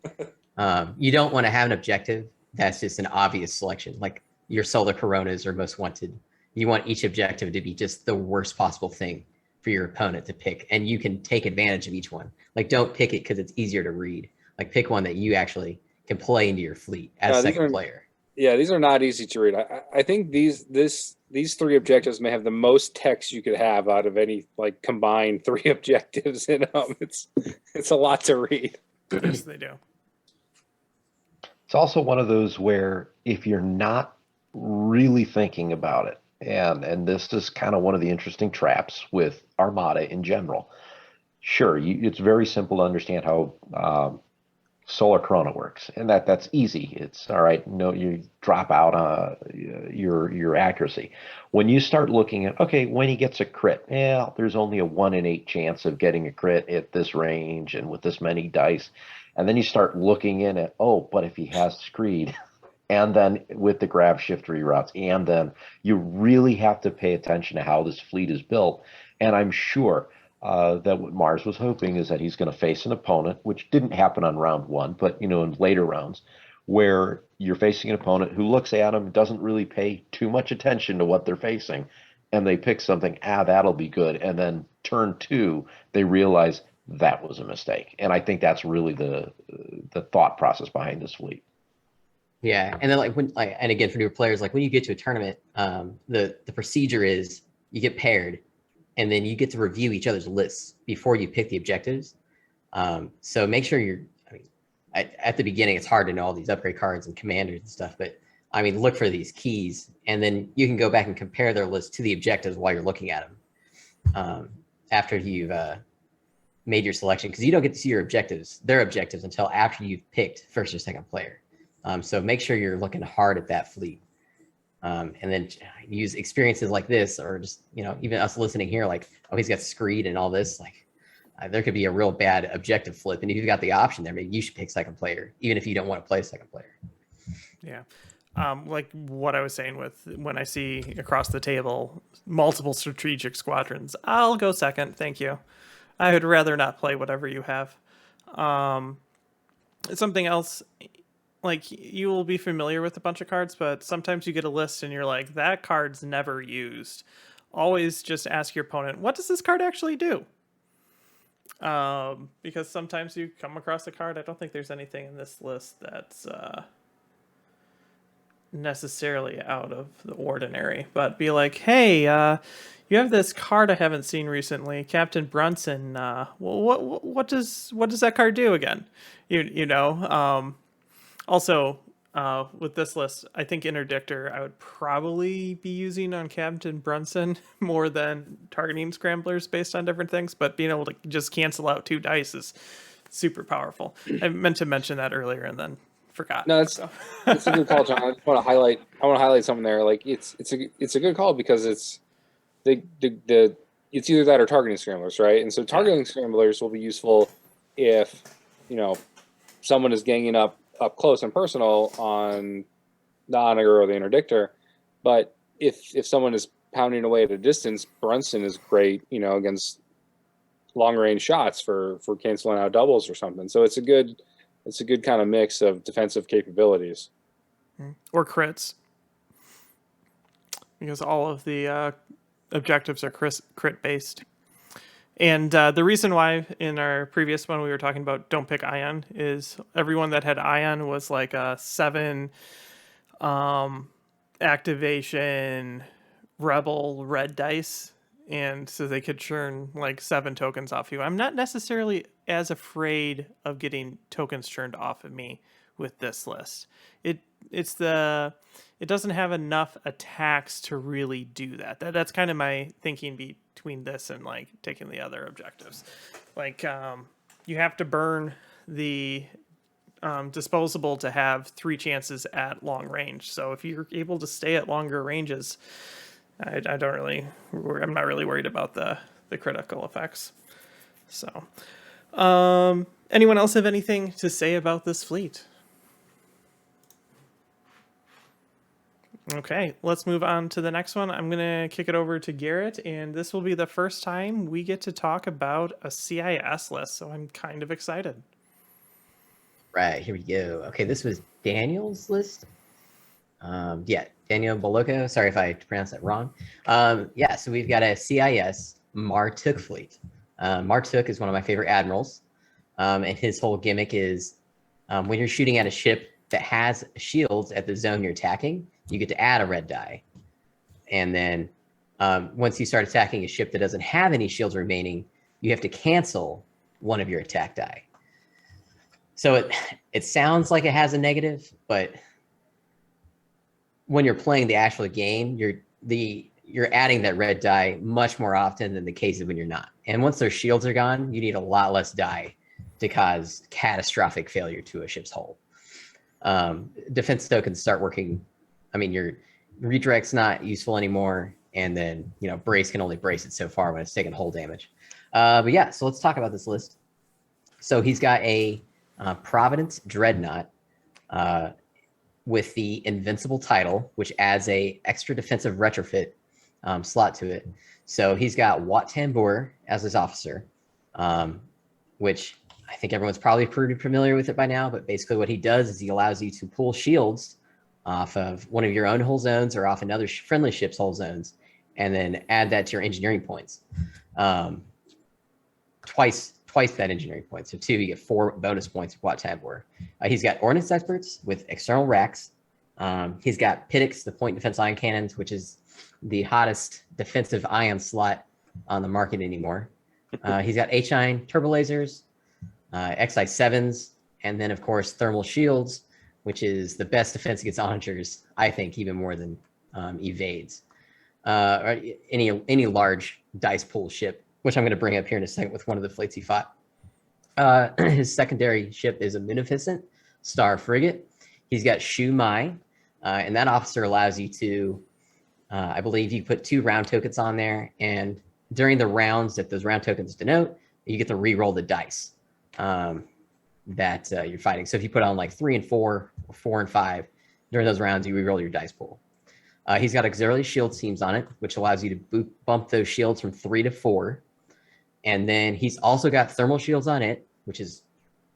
You don't want to have an objective that's just an obvious selection, like your solar coronas are most wanted. You want each objective to be just the worst possible thing for your opponent to pick, and you can take advantage of each one. Like, don't pick it because it's easier to read. Like, pick one that you actually can play into your fleet as second player. Yeah, these are not easy to read. I think these three objectives may have the most text you could have out of any combined three objectives in them. It's a lot to read. Yes, they do. It's also one of those where if you're not really thinking about it, and this is kind of one of the interesting traps with Armada in general. Sure, it's very simple to understand how solar corona works, and that's easy. It's all right. No, you drop out your accuracy. When you start looking at, okay, when he gets a crit, there's only a 1 in 8 chance of getting a crit at this range and with this many dice. And then you start looking in at, but if he has screed, and then with the grab shift reroutes, and then you really have to pay attention to how this fleet is built. And I'm sure that what Mars was hoping is that he's going to face an opponent, which didn't happen on round 1, but in later rounds, where you're facing an opponent who looks at him, doesn't really pay too much attention to what they're facing, and they pick something, that'll be good. And then turn 2, they realize that was a mistake. And I think that's really the thought process behind this fleet. Yeah, and then and again for newer players, when you get to a tournament, the procedure is you get paired, and then you get to review each other's lists before you pick the objectives. So make sure at the beginning it's hard to know all these upgrade cards and commanders and stuff, but look for these keys, and then you can go back and compare their list to the objectives while you're looking at them after you've made your selection, because you don't get to see their objectives until after you've picked first or second player. So make sure you're looking hard at that fleet, and then use experiences like this, or just even us listening here, he's got screed and all this. There could be a real bad objective flip, and if you've got the option there, maybe you should pick second player, even if you don't want to play second player. Yeah. Like what I was saying with when I see across the table multiple strategic squadrons, I'll go second. Thank you. I would rather not play whatever you have. Something else, you will be familiar with a bunch of cards, but sometimes you get a list and you're like, that card's never used. Always just ask your opponent, what does this card actually do? Because sometimes you come across a card. I don't think there's anything in this list that's necessarily out of the ordinary, but be like, hey, you have this card I haven't seen recently, Captain Brunson. What does that card do again? Also, with this list, I think Interdictor I would probably be using on Captain Brunson more than targeting scramblers based on different things, but being able to just cancel out 2 dice is super powerful. I meant to mention that earlier and then forgot. No, it's so. it's a good call, John. I want to highlight something there. Like it's a good call because it's the it's either that or targeting scramblers, right? And so targeting scramblers will be useful if someone is ganging up close and personal on the Onager or the Interdictor. But if someone is pounding away at a distance, Brunson is great, against long range shots for canceling out doubles or something. So it's a good kind of mix of defensive capabilities. Or crits, because all of the objectives are crit based. And the reason why in our previous one we were talking about don't pick Ion is everyone that had Ion was like a 7 activation rebel red dice, and so they could churn like 7 tokens off you. I'm not necessarily as afraid of getting tokens churned off of me with this list. It doesn't have enough attacks to really do that. That's kind of my thinking between this and like taking the other objectives. Like you have to burn the disposable to have 3 chances at long range. So if you're able to stay at longer ranges, I'm not really worried about the critical effects. So, anyone else have anything to say about this fleet? Okay, let's move on to the next one. I'm going to kick it over to Garrett, and this will be the first time we get to talk about a CIS list, so I'm kind of excited. Right, here we go. Okay, this was Daniel's list. Daniel Boloko. Sorry if I pronounced that wrong. So we've got a CIS Martuk fleet. Martuk is one of my favorite admirals, and his whole gimmick is when you're shooting at a ship that has shields at the zone you're attacking, you get to add a red die. And then once you start attacking a ship that doesn't have any shields remaining, you have to cancel one of your attack die. So it sounds like it has a negative, but when you're playing the actual game, you're adding that red die much more often than the case of when you're not. And once their shields are gone, you need a lot less die to cause catastrophic failure to a ship's hull. Defense tokens start working. I mean, your redirect's not useful anymore, and then brace can only brace it so far when it's taking hull damage. So let's talk about this list. So he's got a Providence Dreadnought with the Invincible title, which adds a extra defensive retrofit slot to it. So he's got Wat Tambor as his officer, which I think everyone's probably pretty familiar with it by now. But basically what he does is he allows you to pull shields off of one of your own hull zones or off another friendly ship's hull zones, and then add that to your engineering points. Twice that engineering point. So 2, you get 4 bonus points with Wat Tambor. He's got Ordnance Experts with external racks. He's got Pittix, the point defense ion cannons, which is the hottest defensive ion slot on the market anymore. He's got H-ion turbo lasers, XI7s, and then of course thermal shields, which is the best defense against onagers, I think, even more than evades. Or any large dice pool ship, which I'm going to bring up here in a second with one of the fleets he fought. His secondary ship is a Munificent Star Frigate. He's got Shu Mai, and that officer allows you to, I believe you put 2 round tokens on there, and during the rounds that those round tokens denote, you get to re-roll the dice that you're fighting. So if you put on like 3 and 4 or 4 and 5, during those rounds, you re-roll your dice pool. He's got auxiliary shield teams on it, which allows you to bump those shields from 3 to 4. And then he's also got thermal shields on it, which is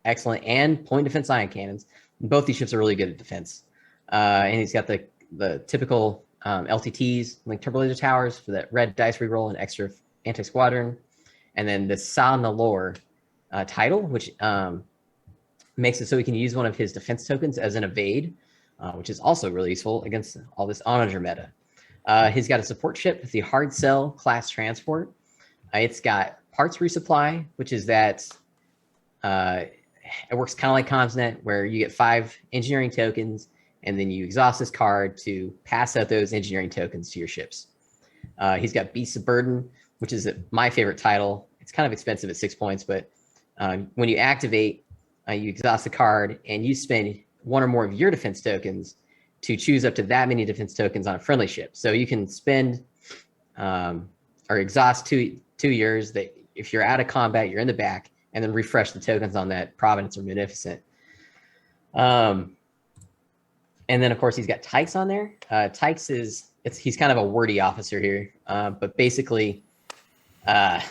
excellent, and point defense ion cannons. Both these ships are really good at defense. And he's got the typical LTTs, like turbo laser towers for that red dice reroll and extra anti-squadron. And then the Sa Nalor title, which makes it so he can use one of his defense tokens as an evade, which is also really useful against all this onager meta. He's got a support ship with the Hard Cell class transport. It's got parts resupply, which is that it works kind of like Comsnet, where you get 5 engineering tokens, and then you exhaust this card to pass out those engineering tokens to your ships. He's got Beasts of Burden, which is my favorite title. It's kind of expensive at 6 points, but when you activate, you exhaust the card, and you spend one or more of your defense tokens to choose up to that many defense tokens on a friendly ship. So you can spend or exhaust two yours that if you're out of combat, you're in the back, and then refresh the tokens on that Providence or Munificent. And then of course he's got Tykes on there. Tykes he's kind of a wordy officer here, but basically, I'm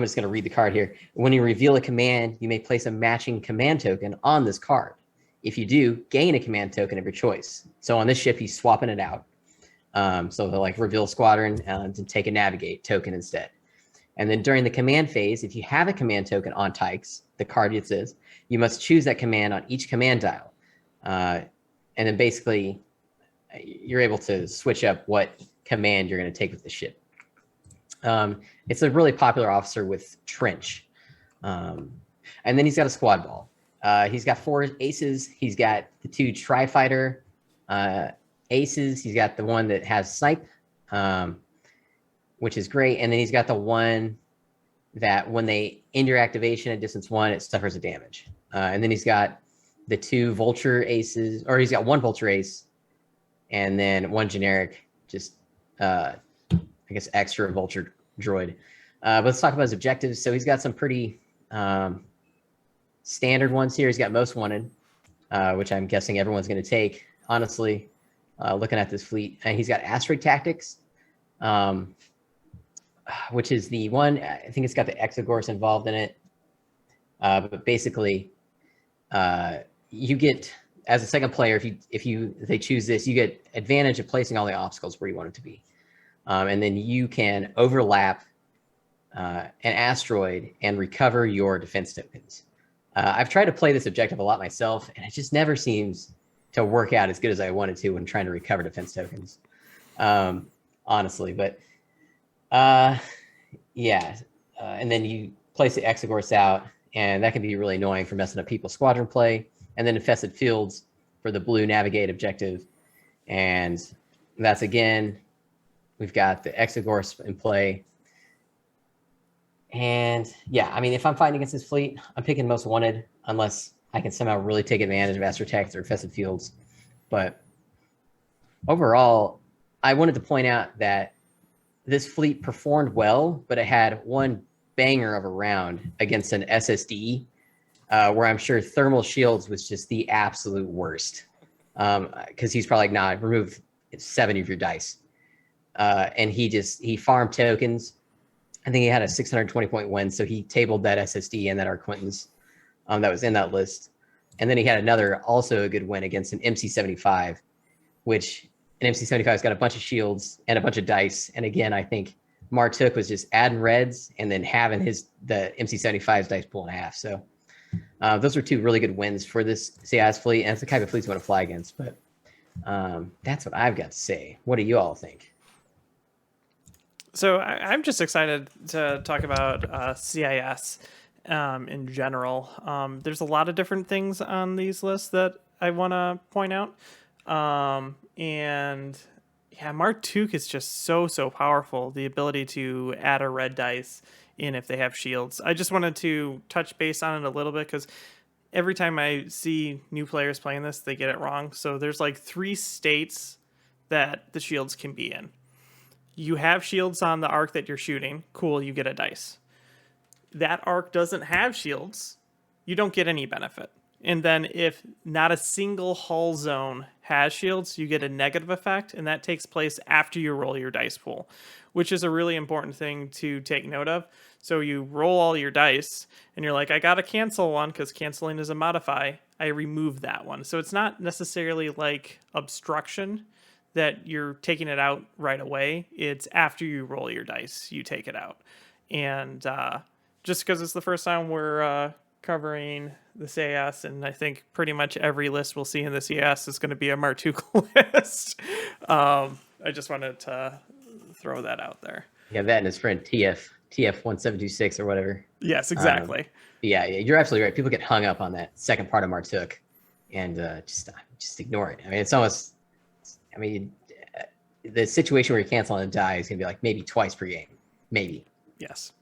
just going to read the card here. When you reveal a command, you may place a matching command token on this card. If you do, gain a command token of your choice. So on this ship, he's swapping it out. So they'll like reveal squadron to take a navigate token instead. And then during the command phase, if you have a command token on Tykes, the card it says, you must choose that command on each command dial. And then basically, you're able to switch up what command you're going to take with the ship. It's a really popular officer with Trench. And then he's got a squad ball. He's got 4 aces. He's got the 2 tri-fighter aces. He's got the one that has snipe, which is great. And then he's got the one that when they end your activation at distance 1, it suffers a damage. And then he's got the 2 vulture aces, or he's got 1 vulture ace, and then 1 generic, just I guess extra vulture droid. But let's talk about his objectives. So he's got some pretty standard ones here. He's got most wanted, which I'm guessing everyone's going to take. Honestly, looking at this fleet, and he's got asteroid tactics, which is the one. I think it's got the Exogorse involved in it. But basically, you get as a second player if they choose this, you get advantage of placing all the obstacles where you want it to be, and then you can overlap an asteroid and recover your defense tokens. I've tried to play this objective a lot myself, and it just never seems to work out as good as I wanted to when trying to recover defense tokens, honestly. But yeah, and then you place the Exogorse out, and that can be really annoying for messing up people's squadron play. And then Infested Fields for the blue navigate objective. And that's, again, we've got the Exogorse in play. And yeah, I mean, if I'm fighting against this fleet, I'm picking most wanted, unless I can somehow really take advantage of Astro Tactics or Infested Fields. But overall, I wanted to point out that this fleet performed well, but it had one banger of a round against an SSD, where I'm sure Thermal Shields was just the absolute worst. Because he's probably like, nah, remove 70 of your dice. And he farmed tokens. I think he had a 620-point win, so he tabled that SSD and that Arquintans that was in that list. And then he had another, also a good win against an MC75, which an MC75's got a bunch of shields and a bunch of dice. And again, I think Martuk was just adding reds and then having the MC75's dice pool in half. So those are 2 really good wins for this CIS fleet, and it's the type of fleets you want to fly against. But that's what I've got to say. What do you all think? So I'm just excited to talk about CIS in general. There's a lot of different things on these lists that I want to point out. And yeah, Martuk is just so powerful. The ability to add a red dice in if they have shields. I just wanted to touch base on it a little bit because every time I see new players playing this, they get it wrong. So there's like 3 states that the shields can be in. You have shields on the arc that you're shooting. Cool, you get a dice. That arc doesn't have shields. You don't get any benefit. And then if not a single hull zone has shields, you get a negative effect, and that takes place after you roll your dice pool, which is a really important thing to take note of. So you roll all your dice, and you're like, I got to cancel one because canceling is a modify. I remove that one. So it's not necessarily like obstruction that you're taking it out right away. It's after you roll your dice, you take it out. And just because it's the first time we're covering the CIS, and I think pretty much every list we'll see in the CIS is going to be a Martuk list. I just wanted to throw that out there. Yeah, that and his friend TF1726 or whatever. Yes, exactly. Yeah, you're absolutely right. People get hung up on that second part of Martuk, and just ignore it. I mean, it's almost. I mean, the situation where you're canceling a die is going to be like maybe twice per game. Maybe. Yes.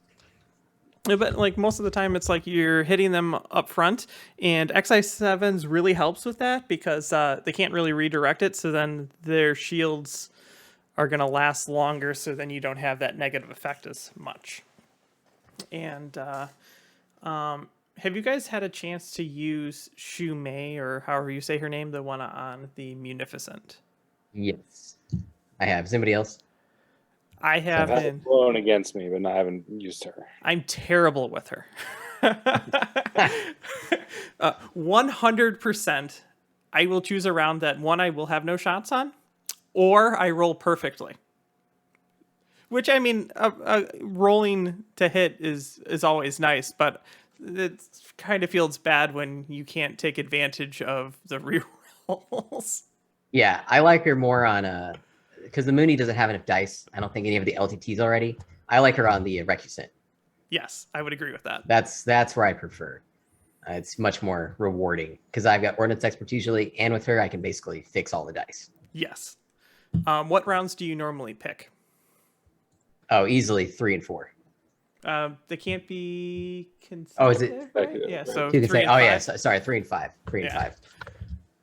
But like most of the time, it's like you're hitting them up front, and XI7s really helps with that because they can't really redirect it. So then their shields are going to last longer. So then you don't have that negative effect as much. And have you guys had a chance to use Shu Mei, or however you say her name, the one on the Munificent? Yes, I have. Is anybody else? I I've have had been. it thrown against me, but I haven't used her. I'm terrible with her. 100%. I will choose a round that one I will have no shots on, or I roll perfectly. Which I mean, rolling to hit is always nice, but it kind of feels bad when you can't take advantage of the rerolls. Yeah, I like her more on because the Mooney doesn't have enough dice. I don't think any of the LTTs already. I like her on the Recusant. Yes, I would agree with that. That's where I prefer. It's much more rewarding because I've got Ordnance Expert usually, and with her I can basically fix all the dice. Yes. What rounds do you normally pick? Oh, easily 3 and 4. They can't be consecutive. Oh, is it? Right? Yeah, so You can 3 say, and oh 5. yeah, sorry, 3 and 5, 3 and Yeah. 5,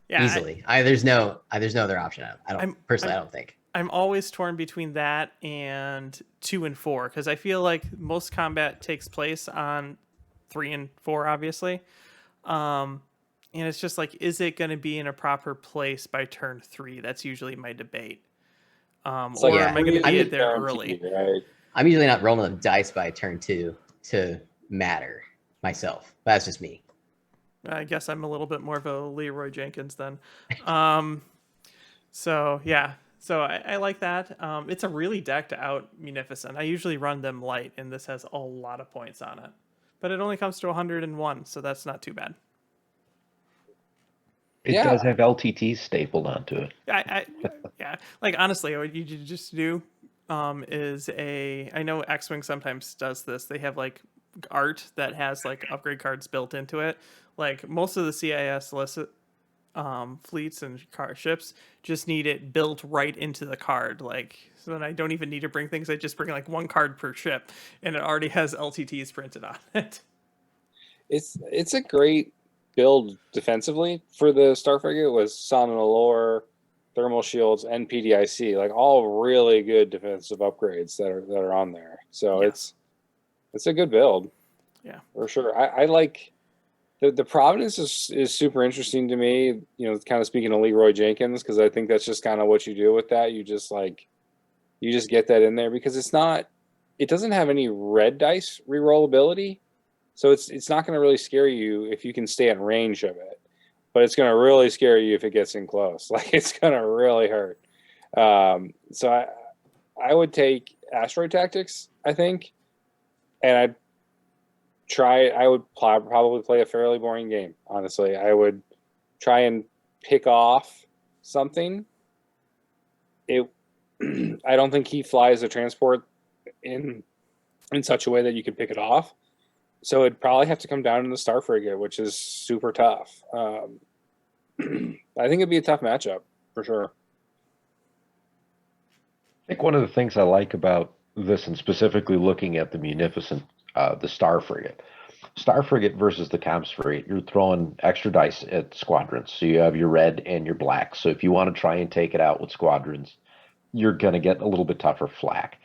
Yeah, easily. There's no other option. I don't personally. I don't think. I'm always torn between that and 2 and 4 because I feel like most combat takes place on 3 and 4, obviously. And it's just like, is it going to be in a proper place by turn 3? That's usually my debate. Or yeah, am I going to be there guaranteed, early? Right? I'm usually not rolling the dice by turn 2 to matter myself. That's just me. I guess I'm a little bit more of a Leroy Jenkins then. So yeah, so I like that. It's a really decked out Munificent. I usually run them light, and this has a lot of points on it. But it only comes to 101, so that's not too bad. It Yeah. does have LTTs stapled onto it. Yeah, like honestly, what you just do is I know X-Wing sometimes does this. They have like art that has like upgrade cards built into it. Like most of the CIS fleets and ships just need it built right into the card. Like, so then I don't even need to bring things. I just bring like one card per ship, and it already has LTTs printed on it. It's a great build defensively for the Star Frigate. Was Salmon Allure, thermal shields, and PDIC, like all really good defensive upgrades that are on there. So Yeah. it's a good build. Yeah, for sure. I like the Providence is super interesting to me. You know, kind of speaking of Leroy Jenkins, because I think that's just kind of what you do with that. You just get that in there because it doesn't have any red dice reroll ability. So it's not going to really scare you if you can stay in range of it, but it's going to really scare you if it gets in close. Like it's going to really hurt. So I would take Asteroid Tactics, I think, and I would probably play a fairly boring game. Honestly, I would try and pick off something. I don't think he flies a transport in such a way that you can pick it off. So it'd probably have to come down to the Star Frigate, which is super tough. I think it'd be a tough matchup for sure. I think one of the things I like about this, and specifically looking at the Munificent, the Star Frigate versus the Comms Frigate, you're throwing extra dice at squadrons. So you have your red and your black. So if you want to try and take it out with squadrons, you're going to get a little bit tougher flack.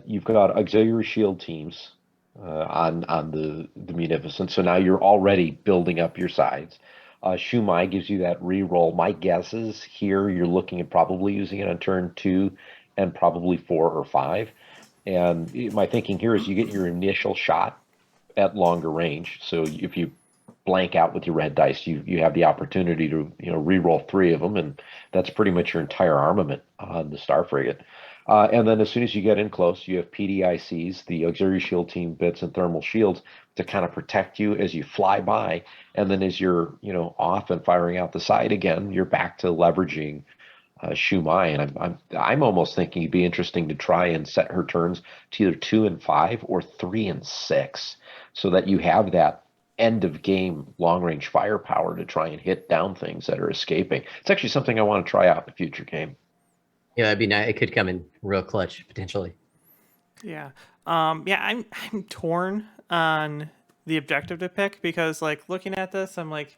You've got auxiliary shield teams on the Munificent. So now you're already building up your sides. Shumai gives you that re-roll. My guess is here you're looking at probably using it on turn 2 and probably 4 or 5. And my thinking here is you get your initial shot at longer range. So if you blank out with your red dice, you have the opportunity to re-roll 3 of them, and that's pretty much your entire armament on the Star Frigate. And then as soon as you get in close, you have PDICs, the auxiliary shield team bits, and thermal shields to kind of protect you as you fly by. And then as you're off and firing out the side again, you're back to leveraging Shumai. And I'm almost thinking it'd be interesting to try and set her turns to either 2 and 5 or 3 and 6, so that you have that end of game long range firepower to try and hit down things that are escaping. It's actually something I want to try out in a future game. Yeah, that'd be nice. It could come in real clutch potentially. Yeah. Yeah, I'm torn on the objective to pick because, like, looking at this, I'm like,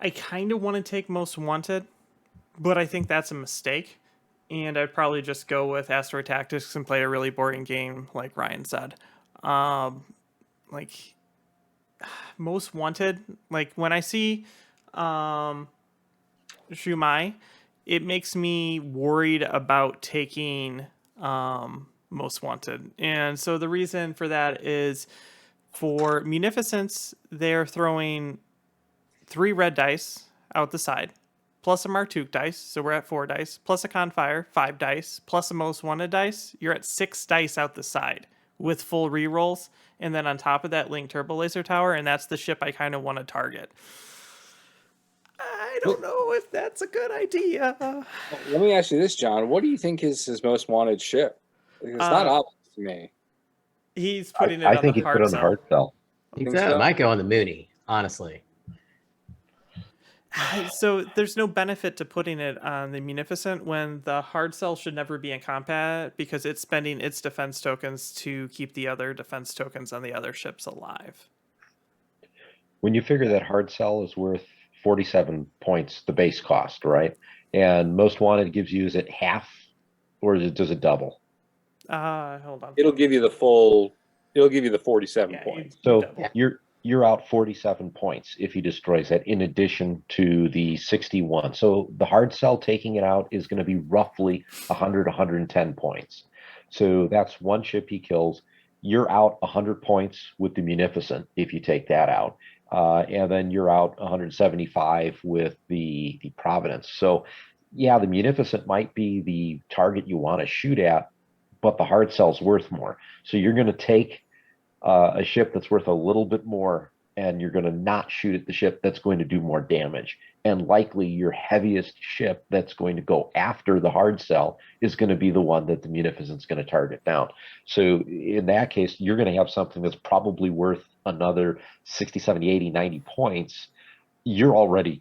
I kind of want to take Most Wanted, but I think that's a mistake. And I'd probably just go with Asteroid Tactics and play a really boring game, like Ryan said. Like, Most Wanted, like, when I see Shumai, it makes me worried about taking Most Wanted. And so the reason for that is for Munificence, they're throwing 3 red dice out the side, plus a Martuk dice, so we're at 4 dice, plus a Confire, 5 dice, plus a Most Wanted dice. You're at 6 dice out the side with full rerolls. And then on top of that, Link Turbo Laser Tower, and that's the ship I kind of want to target. I don't know if that's a good idea. Let me ask you this, John. What do you think is his most wanted ship? It's not obvious to me. He's putting it I on think the he put it on the hard hard sell. Think Think so? so? It might go on the Mooney, honestly. sell. So there's no benefit to putting it on the Munificent when the hard sell should never be in combat because it's spending its defense tokens to keep the other defense tokens on the other ships alive. When you figure that hard sell is worth 47 points, the base cost, right? And Most Wanted gives you, is it half or does it double? Hold on. It'll give you the full. It'll give you the 47 Yeah, points. So double. you're out 47 points if he destroys that in addition to the 61. So the hard sell taking it out is going to be roughly 110 points. So that's one ship he kills. You're out 100 points with the Munificent if you take that out. And then you're out 175 with the Providence. So yeah, the Munificent might be the target you want to shoot at, but the hard sell's worth more. So you're going to take a ship that's worth a little bit more, and you're going to not shoot at the ship that's going to do more damage. And likely your heaviest ship that's going to go after the hard sell is going to be the one that the Munificent's going to target down. So in that case, you're going to have something that's probably worth another 60, 70, 80, 90 points. You're already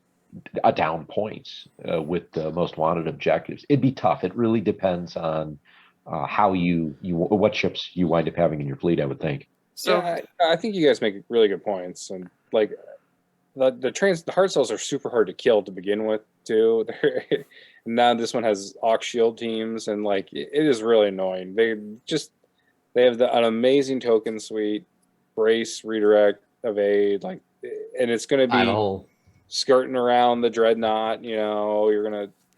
a down points with the Most Wanted objectives. It'd be tough. It really depends on how you what ships you wind up having in your fleet, I would think. So yeah, I think you guys make really good points, and like the hard cells are super hard to kill to begin with too. Now this one has Aux Shield teams, and like it is really annoying. They have an amazing token suite, brace, redirect, evade, like, and it's going to I'm a be whole. skirting around the dreadnought.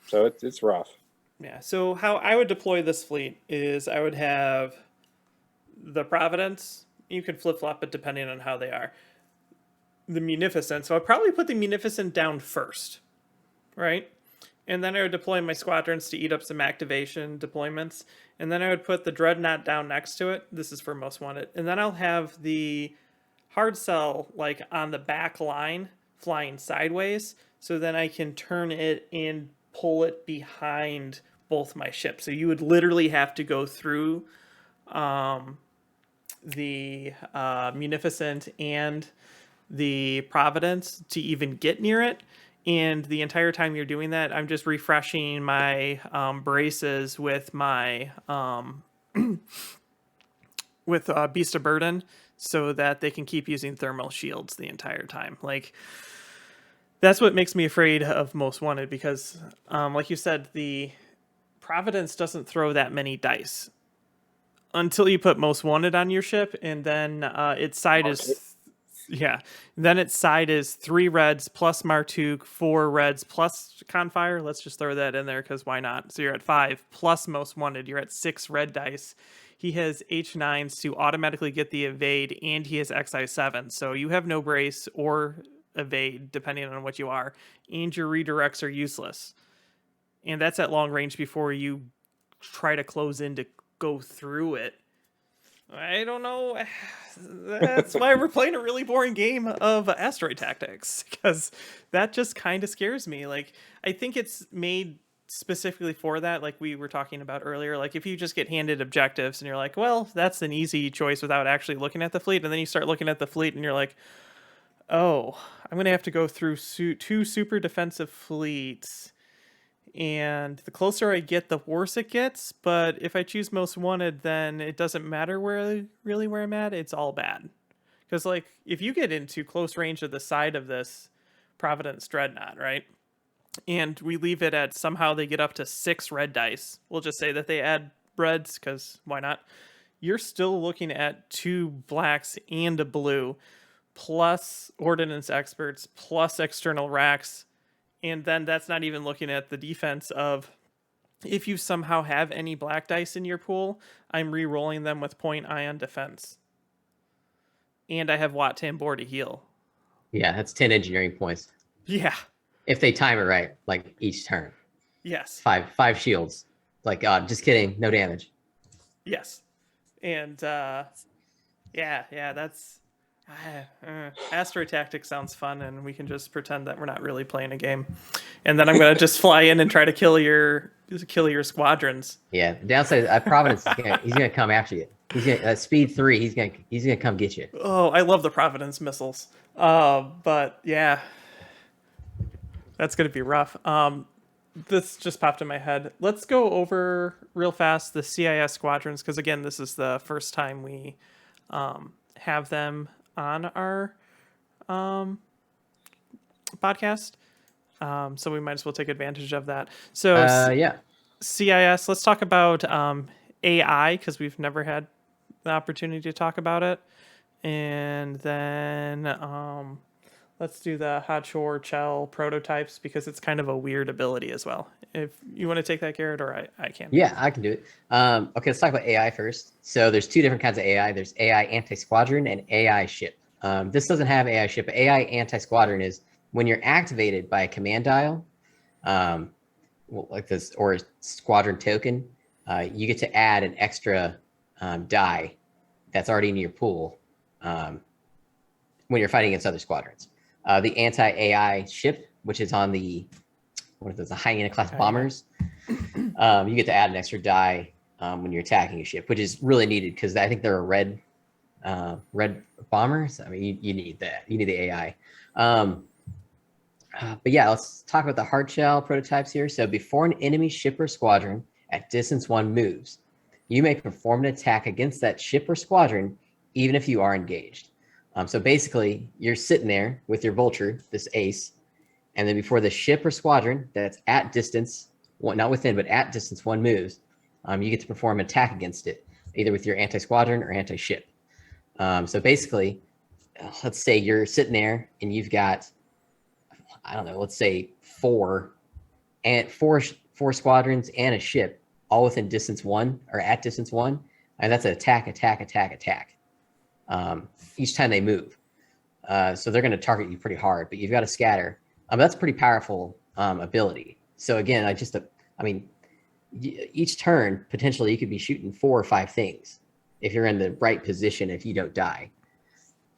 So it's rough. yeah, so how I would deploy this fleet is I would have the Providence. You can flip flop it depending on how they are. The Munificent. So I'd probably put the Munificent down first, right? And then I would deploy my squadrons to eat up some activation deployments. And then I would put the Dreadnought down next to it. This is for Most Wanted. And then I'll have the hard sell like on the back line flying sideways. So then I can turn it and pull it behind both my ships. So you would literally have to go through the Munificent and the Providence to even get near it. And the entire time you're doing that, I'm just refreshing my braces with my with Beast of Burden so that they can keep using thermal shields the entire time. Like, that's what makes me afraid of Most Wanted because, like you said, the Providence doesn't throw that many dice until you put Most Wanted on your ship, and then its side is then its side is 3 reds plus Martuk, 4 reds plus Confire. Let's just throw that in there because why not? So you're at 5 plus Most Wanted. You're at 6 red dice. He has H9s to automatically get the evade, and he has XI7. So you have no brace or evade depending on what you are, and your redirects are useless. And that's at long range before you try to close in to go through it. I don't know. That's why we're playing a really boring game of Asteroid Tactics, because that just kind of scares me. Like, I think it's made specifically for that, like we were talking about earlier. Like, if you just get handed objectives and you're like, well, that's an easy choice without actually looking at the fleet, and then you start looking at the fleet and you're like, oh, I'm going to have to go through 2 super defensive fleets And the closer I get, the worse it gets. But if I choose most wanted, then it doesn't matter where I'm at. It's all bad. Because like if you get into close range of the side of this Providence Dreadnought, right? And we leave it at somehow they get up to 6 red dice. We'll just say that they add reds because why not? You're still looking at 2 blacks and a blue, plus ordnance experts, plus external racks. And then that's not even looking at the defense of if you somehow have any black dice in your pool, I'm re-rolling them with point ion defense. And I have Wat Tambor to heal. Yeah, that's 10 engineering points. Yeah. If they time it right, like each turn. Yes. Five shields. Like, just kidding. No damage. Yes. And yeah, that's Astro Tactics sounds fun, and we can just pretend that we're not really playing a game. And then I'm gonna just fly in and try to kill your squadrons. Yeah, the downside, Providence he's gonna come after you. He's gonna speed 3. He's gonna come get you. Oh, I love the Providence missiles. But yeah, that's gonna be rough. This just popped in my head. Let's go over real fast the CIS squadrons, because again, this is the first time we have them on our podcast. So we might as well take advantage of that. So Yeah. CIS, let's talk about AI, because we've never had the opportunity to talk about it. And then let's do the Hachor Chell prototypes, because it's kind of a weird ability as well. If you want to take that, Garrett, or I can. Yeah, I can do it. Okay, let's talk about AI first. So there's 2 different kinds of AI. There's AI anti-squadron and AI ship. This doesn't have AI ship. But AI anti-squadron is when you're activated by a command dial, like this, or a squadron token, you get to add an extra die that's already in your pool when you're fighting against other squadrons. The anti-AI ship, which is on the Hyena class bombers, you get to add an extra die when you're attacking a ship, which is really needed because I think they're a red bombers. I mean, you need that. You need the AI. But yeah, let's talk about the hard shell prototypes here. So before an enemy ship or squadron at distance 1 moves, you may perform an attack against that ship or squadron, even if you are engaged. So basically, you're sitting there with your vulture, this ace, and then before the ship or squadron that's at distance, not within, but at distance 1 moves, you get to perform an attack against it, either with your anti-squadron or anti-ship. So basically, let's say you're sitting there and you've got, I don't know, let's say 4 squadrons and a ship, all within distance 1 or at distance 1, and that's an attack. Each time they move. So they're going to target you pretty hard, but you've got to scatter. That's a pretty powerful ability. So again, each turn, potentially you could be shooting 4 or 5 things if you're in the right position, if you don't die.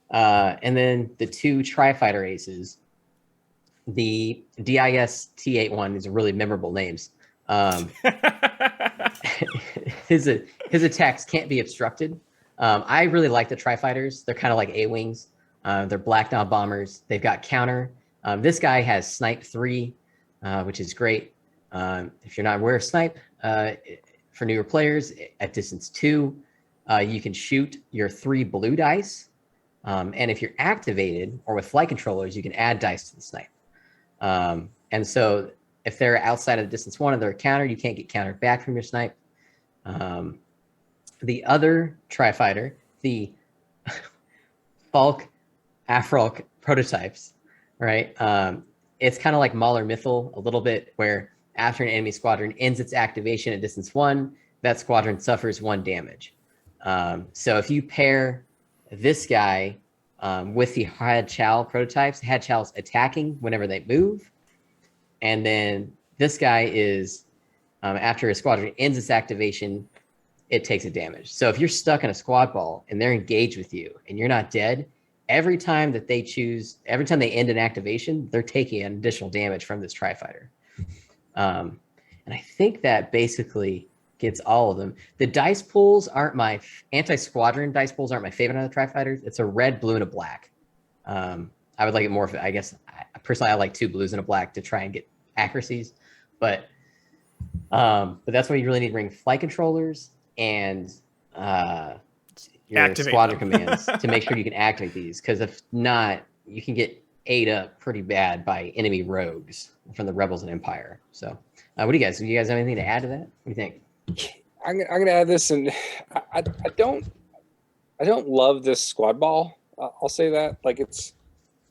And then the 2 tri-fighter aces, the DIS T81 is a really memorable names. His attacks can't be obstructed. I really like the tri-fighters. They're kind of like A-wings. They're black dot bombers. They've got counter. This guy has snipe 3, which is great. If you're not aware of snipe, for newer players, at distance 2, you can shoot your 3 blue dice. And if you're activated or with flight controllers, you can add dice to the snipe. And so if they're outside of the distance 1 and they're countered, you can't get countered back from your snipe. The other tri-fighter, the Falk Afrolk prototypes, right? It's kind of like Mahler Mythal a little bit, where after an enemy squadron ends its activation at distance 1, that squadron suffers 1 damage. So if you pair this guy with the Had Chow prototypes, Had Chow's attacking whenever they move, and then this guy is, after a squadron ends its activation, it takes a damage. So if you're stuck in a squad ball and they're engaged with you and you're not dead, every time they end an activation, they're taking an additional damage from this tri-fighter. And I think that basically gets all of them. The dice pools aren't my anti-squadron dice pools aren't my favorite on the tri-fighters. It's a red, blue, and a black. I would like it more if, I guess, personally, I like 2 blues and a black to try and get accuracies. But But that's why you really need to bring flight controllers and your Activate squadron them. commands to make sure you can activate these. Because if not, you can get ate up pretty bad by enemy rogues from the rebels and Empire. So, what do you guys? Do you guys have anything to add to that? What do you think? I'm gonna add this, and I don't love this squad ball. I'll say that. Like and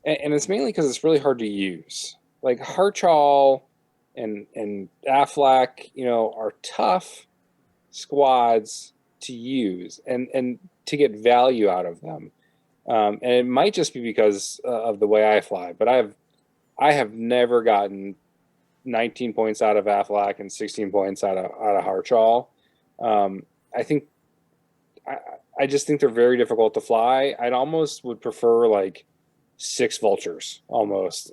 it's mainly because it's really hard to use. Like Harchal and Aflac, are tough squads to use and to get value out of them. And it might just be because of the way I fly, but I have never gotten 19 points out of Aflac and 16 points out of Harchal. I think I just think they're very difficult to fly. I'd almost would prefer like 6 vultures almost.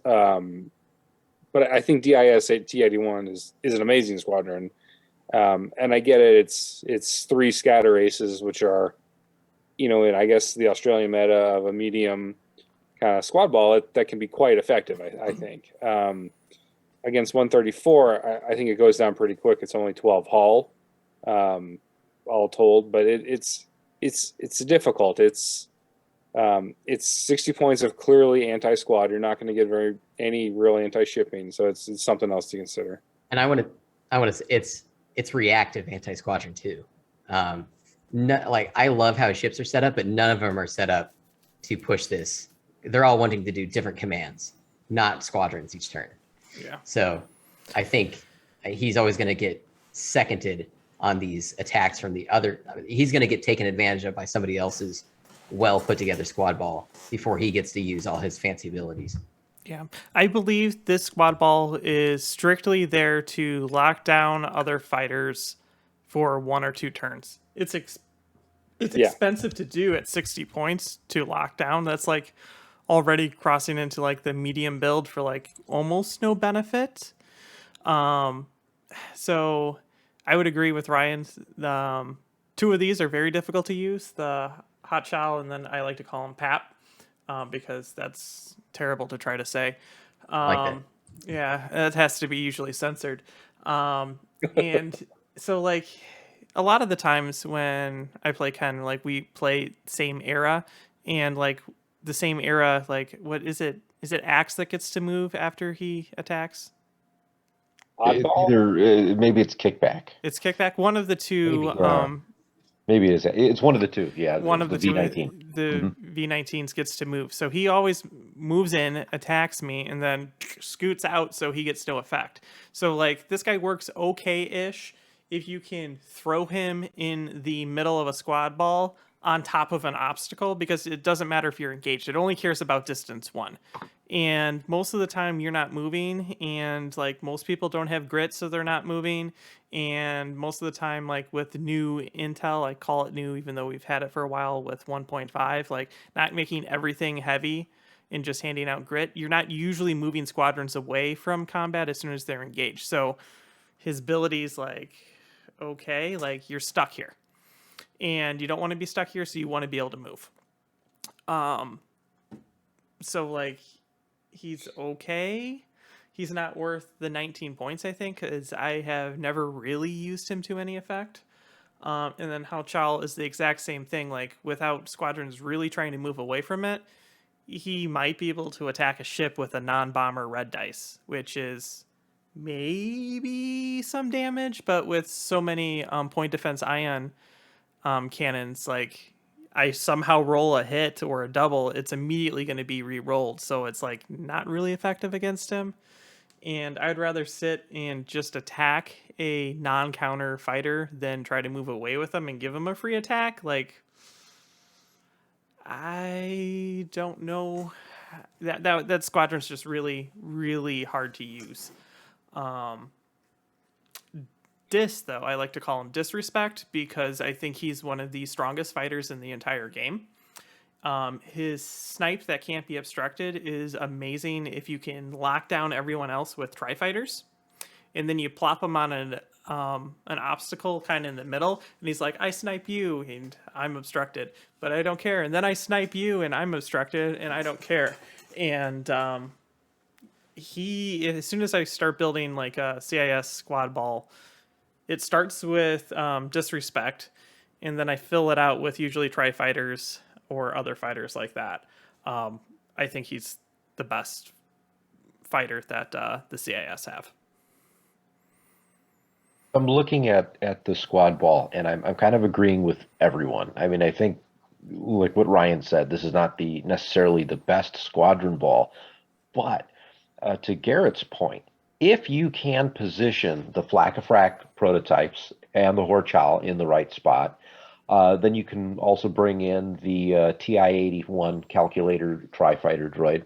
But I think DIS T81 is an amazing squadron. And I get it. It's 3 scatter aces, which are, in I guess the Australian meta of a medium kind of squad ball that can be quite effective. I think against 134, I think it goes down pretty quick. It's only 12 hull, all told, but it's difficult. It's 60 points of clearly anti-squad. You're not going to get any real anti-shipping, so it's something else to consider. And I want to say it's reactive anti-squadron too. Like I love how ships are set up, but none of them are set up to push this. They're all wanting to do different commands, not squadrons each turn. Yeah. So I think he's always going to get seconded on these attacks from the other. He's going to get taken advantage of by somebody else's well put together squad ball before he gets to use all his fancy abilities. Yeah, I believe this squad ball is strictly there to lock down other fighters for 1 or 2 turns. It's expensive to do at 60 points to lock down. That's like already crossing into like the medium build for like almost no benefit. So I would agree with Ryan. 2 of these are very difficult to use. The Hot Chow, and then I like to call him Pap. Because that's terrible to try to say. Like that. Yeah, that has to be usually censored. And so, like, a lot of the times when I play Ken, like, we play same era, and, like, the same era, like, what is it? Is it Axe that gets to move after he attacks? Oddball? Either maybe it's kickback. It's kickback. One of the 2. Maybe. Maybe it's one of the 2. Yeah, One of the 2, V19. the V19s gets to move. So he always moves in, attacks me, and then scoots out so he gets no effect. So, like, this guy works okay-ish if you can throw him in the middle of a squad ball on top of an obstacle, because it doesn't matter if you're engaged. It only cares about distance 1. And most of the time you're not moving, and like most people don't have grit, so they're not moving. And most of the time, like with new intel, I call it new even though we've had it for a while with 1.5, like not making everything heavy and just handing out grit, you're not usually moving squadrons away from combat as soon as they're engaged. So his ability's like, okay, like you're stuck here and you don't want to be stuck here, so you want to be able to move. So like he's okay. He's not worth the 19 points, I think, because I have never really used him to any effect. And then Hao Chal is the exact same thing. Like, without squadrons really trying to move away from it, he might be able to attack a ship with a non-bomber red dice, which is maybe some damage, but with so many point defense ion cannons, like, I somehow roll a hit or a double, it's immediately going to be re-rolled. So it's like not really effective against him. And I'd rather sit and just attack a non-counter fighter than try to move away with them and give him a free attack. Like, I don't know. That squadron's just really, really hard to use. Dis, though, I like to call him Disrespect because I think he's one of the strongest fighters in the entire game. His snipe that can't be obstructed is amazing if you can lock down everyone else with tri-fighters, and then you plop him on an obstacle kind of in the middle, and he's like, I snipe you and I'm obstructed, but I don't care. And then I snipe you and I'm obstructed and I don't care. And as soon as I start building like a CIS squad ball, it starts with disrespect, and then I fill it out with usually tri-fighters or other fighters like that. I think he's the best fighter that the CIS have. I'm looking at the squad ball, and I'm kind of agreeing with everyone. I mean, I think like what Ryan said, this is not the necessarily the best squadron ball, but to Garrett's point, if you can position the Flakafrak prototypes and the Horchal in the right spot, then you can also bring in the TI-81 calculator tri-fighter droid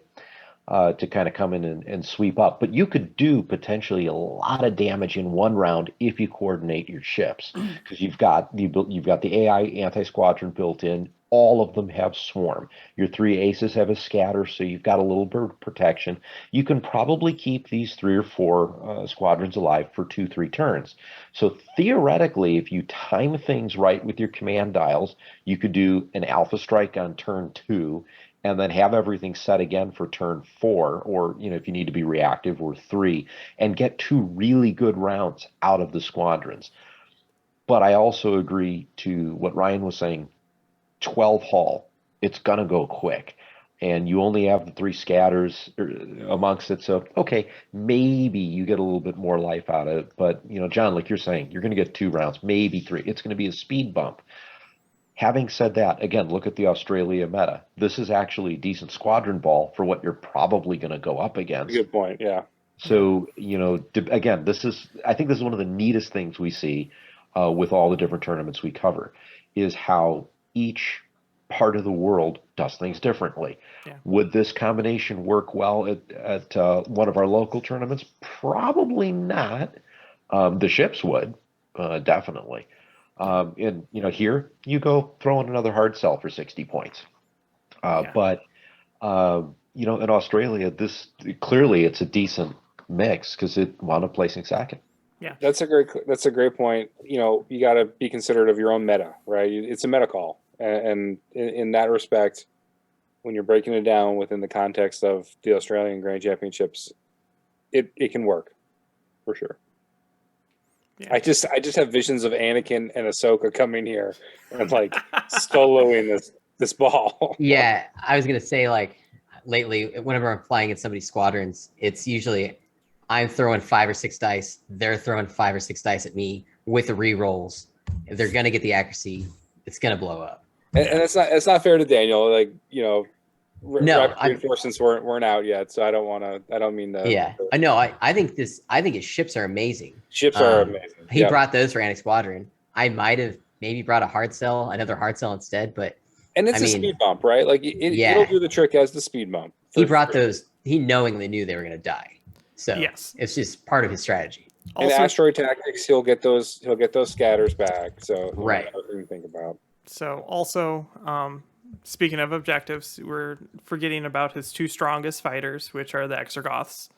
to kind of come in and sweep up. But you could do potentially a lot of damage in one round if you coordinate your ships, because you've got the AI anti-squadron built in. All of them have swarm. Your 3 aces have a scatter, so you've got a little bit of protection. You can probably keep these 3 or 4 squadrons alive for 2-3 turns. So theoretically, if you time things right with your command dials, you could do an alpha strike on turn 2 and then have everything set again for turn 4, or if you need to be reactive, or 3, and get 2 really good rounds out of the squadrons. But I also agree to what Ryan was saying. 12 hull, it's gonna go quick, and you only have the 3 scatters amongst it. So okay, maybe you get a little bit more life out of it, but John, like you're saying, you're gonna get 2 rounds, maybe 3. It's gonna be a speed bump. Having said that, again, look at the Australia meta. This is actually a decent squadron ball for what you're probably going to go up against. Good point. Yeah. So, again, I think this is one of the neatest things we see with all the different tournaments we cover, is how each part of the world does things differently. Yeah. Would this combination work well at one of our local tournaments? Probably not. The ships would, definitely. And here you go throw in another hard sell for 60 points. But in Australia, this clearly it's a decent mix because it wound up placing second. Yeah, that's a great point. You got to be considerate of your own meta, right? It's a meta call, and in that respect, when you're breaking it down within the context of the Australian Grand Championships, it can work for sure. Yeah. I just have visions of Anakin and Ahsoka coming here and like soloing this ball. Yeah, I was gonna say, like, lately, whenever I'm flying in somebody's squadrons, it's usually I'm throwing 5 or 6 dice, they're throwing 5 or 6 dice at me with the re-rolls. If they're gonna get the accuracy, it's gonna blow up. And it's not fair to Daniel. Like, reinforcements weren't out yet, so I don't mean to. Yeah, I know. I think his ships are amazing. Ships are amazing. He brought those for Antic Squadron. I might have maybe brought another hard sell instead, but it's a speed bump, right? Like it'll do the trick as the speed bump. He brought those. He knowingly knew they were going to die, so yes, it's just part of his strategy. Also, in asteroid tactics, he'll get those scatters back. So right, nothing to think about. So also, speaking of objectives, we're forgetting about his 2 strongest fighters, which are the Exergoths.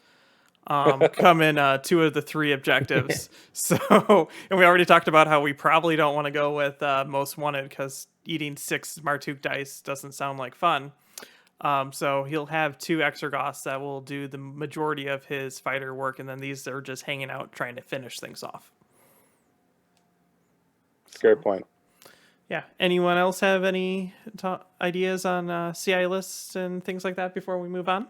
Come in 2 of the 3 objectives. So, and we already talked about how we probably don't want to go with most wanted because eating 6 Martuk dice doesn't sound like fun. So he'll have 2 Exergoths that will do the majority of his fighter work, and then these are just hanging out trying to finish things off. Great point. Yeah. Anyone else have any ideas on CI lists and things like that before we move on?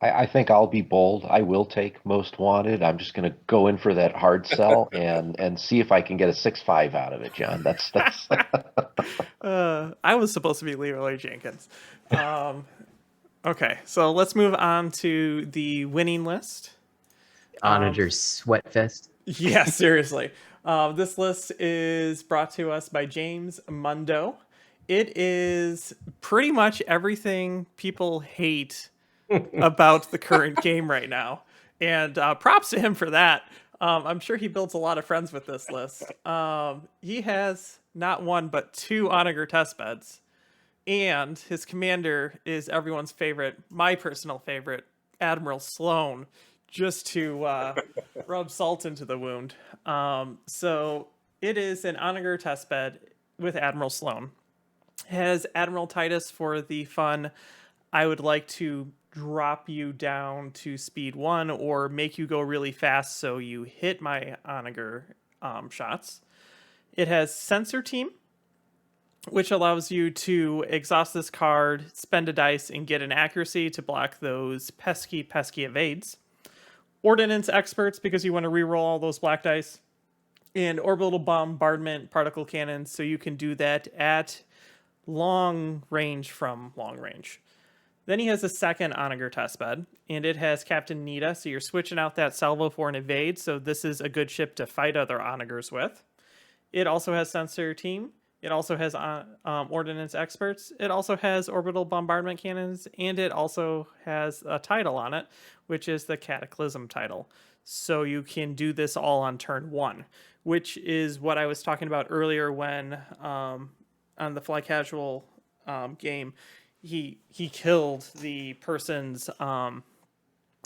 I think I'll be bold. I will take most wanted. I'm just going to go in for that hard sell and see if I can get a 6-5 out of it, John. That's. I was supposed to be Leroy Jenkins. Okay, so let's move on to the winning list. Onager's Sweatfest. Yeah, seriously. This list is brought to us by James Mundo. It is pretty much everything people hate about the current game right now. And props to him for that. I'm sure he builds a lot of friends with this list. He has not 1, but 2 Onager test beds. And his commander is everyone's favorite, my personal favorite, Admiral Sloan, just to rub salt into the wound. So it is an Onager test bed with Admiral Sloan. It has Admiral Titus for the fun, I would like to drop you down to speed 1 or make you go really fast so you hit my onager shots. It has Sensor Team, which allows you to exhaust this card, spend a dice, and get an accuracy to block those pesky evades. Ordnance Experts, because you want to reroll all those black dice. And Orbital Bombardment Particle Cannons, so you can do that at long range from long range. Then he has a second Onager testbed, and it has Captain Nita, so you're switching out that salvo for an evade, so this is a good ship to fight other Onagers with. It also has Sensor Team. It also has Ordnance Experts. It also has Orbital Bombardment Cannons, and it also has a title on it, which is the Cataclysm title. So you can do this all on turn 1, which is what I was talking about earlier when on the Fly Casual game, he killed the person's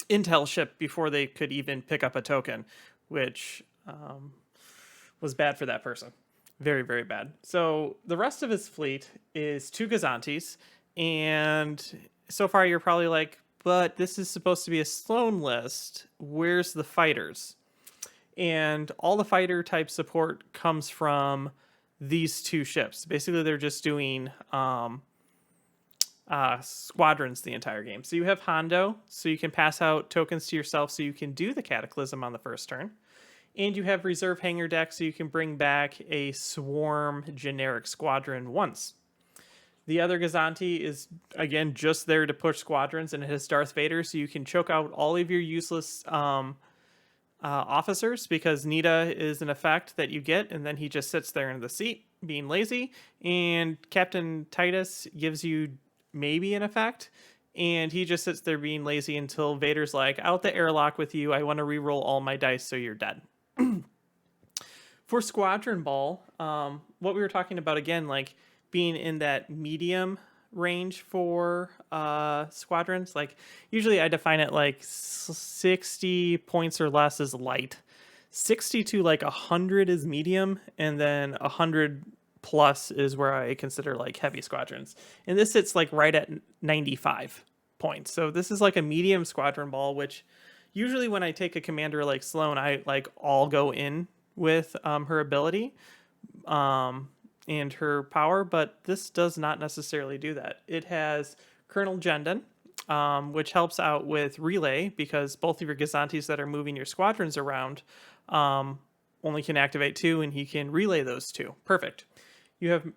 intel ship before they could even pick up a token, which was bad for that person. Very, very bad. So the rest of his fleet is 2 Gazantes, and so far you're probably like, but this is supposed to be a Sloan list. Where's the fighters? And all the fighter type support comes from these 2 ships. Basically, they're just doing squadrons the entire game. So you have Hondo, so you can pass out tokens to yourself so you can do the Cataclysm on the first turn. And you have Reserve Hangar Deck, so you can bring back a Swarm generic squadron once. The other Gazanti is, again, just there to push squadrons, and it has Darth Vader, so you can choke out all of your useless officers, because Nita is an effect that you get, and then he just sits there in the seat, being lazy. And Captain Titus gives you maybe an effect, and he just sits there being lazy until Vader's like, out the airlock with you, I want to reroll all my dice so you're dead. For Squadron Ball, what we were talking about again, like being in that medium range for squadrons, like usually I define it like 60 points or less is light, 60 to like 100 is medium, and then 100 plus is where I consider like heavy squadrons. And this sits like right at 95 points. So this is like a medium Squadron Ball, which usually when I take a commander like Sloan, I like all go in with her ability and her power, but this does not necessarily do that. It has Colonel Jendon, which helps out with relay, because both of your Gazantes that are moving your squadrons around only can activate 2, and he can relay those 2. Perfect. You have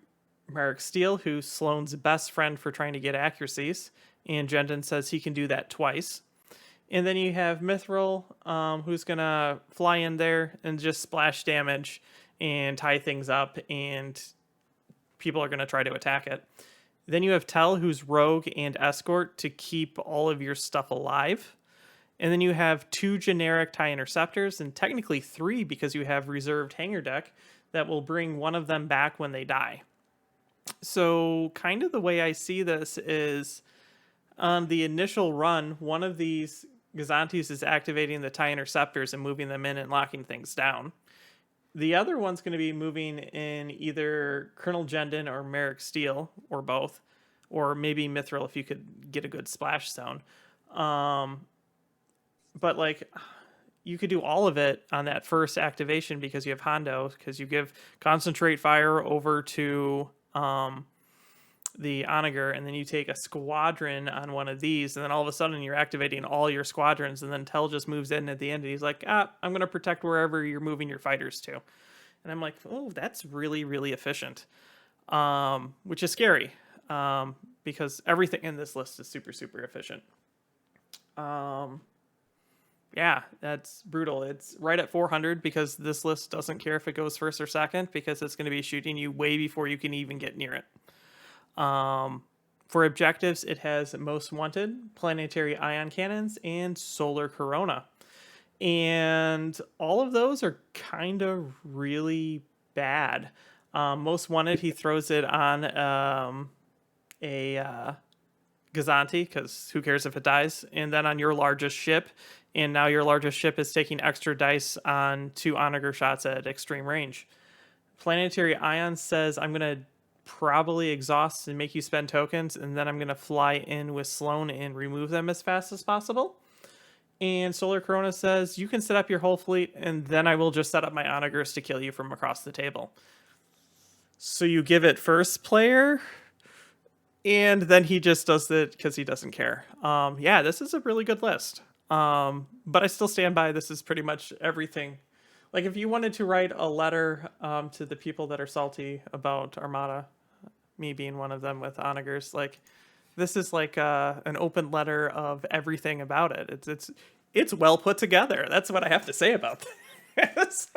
Merrick Steele, who's Sloan's best friend for trying to get accuracies, and Jendon says he can do that twice. And then you have Mithril, who's going to fly in there and just splash damage and tie things up, and people are going to try to attack it. Then you have Tell, who's rogue and escort to keep all of your stuff alive. And then you have 2 generic TIE interceptors, and technically 3 because you have reserved hangar deck that will bring one of them back when they die. So kind of the way I see this is on the initial run, one of these Gazantes is activating the TIE interceptors and moving them in and locking things down. The other one's going to be moving in either Colonel Jendon or Merrick Steele, or both, or maybe Mithril if you could get a good splash zone. But like, you could do all of it on that first activation because you have Hondo, because you give concentrate fire over to the Onager, and then you take a squadron on one of these, and then all of a sudden you're activating all your squadrons, and then Tell just moves in at the end, and he's like, I'm going to protect wherever you're moving your fighters to. And I'm like, oh, that's really, really efficient, which is scary, because everything in this list is super, super efficient. Yeah, that's brutal. It's right at 400 because this list doesn't care if it goes first or second, because it's going to be shooting you way before you can even get near it. For objectives, it has Most Wanted, Planetary Ion Cannons, and Solar Corona. And all of those are kind of really bad. Most Wanted, he throws it on a Gazanti, because who cares if it dies? And then on your largest ship, and now your largest ship is taking extra dice on 2 Onager shots at extreme range. Planetary Ion says, I'm going to probably exhaust and make you spend tokens, and then I'm going to fly in with Sloan and remove them as fast as possible. And Solar Corona says, you can set up your whole fleet, and then I will just set up my onagers to kill you from across the table. So you give it first player, and then he just does it because he doesn't care. Yeah, this is a really good list. But I still stand by this is pretty much everything. Like, if you wanted to write a letter to the people that are salty about Armada, me being one of them with onagers, like, this is like an open letter of everything about it. It's well put together. That's what I have to say about this.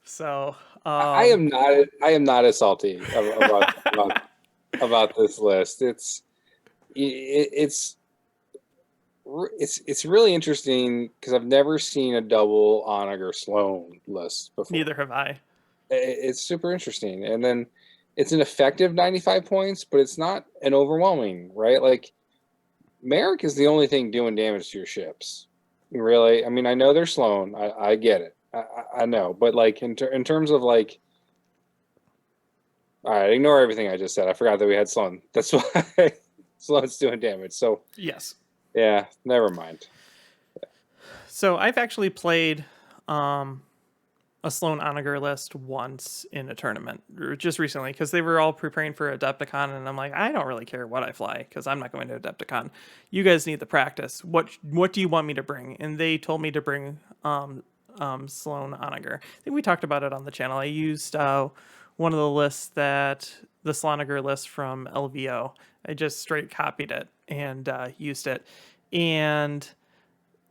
So I am not as salty about this list. It's really interesting because I've never seen a double onager Sloan list before. Neither have I. It's super interesting, and then it's an effective 95 points, but it's not an overwhelming, right? Like, Merrick is the only thing doing damage to your ships. Really, I mean, I know they're Sloan. I get it. I know, but like in terms of like, all right, ignore everything I just said. I forgot that we had Sloan. That's why Sloan's doing damage. So Yes. yeah, never mind. So I've actually played a Sloan Onager list once in a tournament, just recently, because they were all preparing for Adepticon, and I'm like, I don't really care what I fly, because I'm not going to Adepticon. You guys need the practice. What do you want me to bring? And they told me to bring Sloan Onager. I think we talked about it on the channel. I used one of the lists the Slonager list from LVO. I just straight copied it and used it. And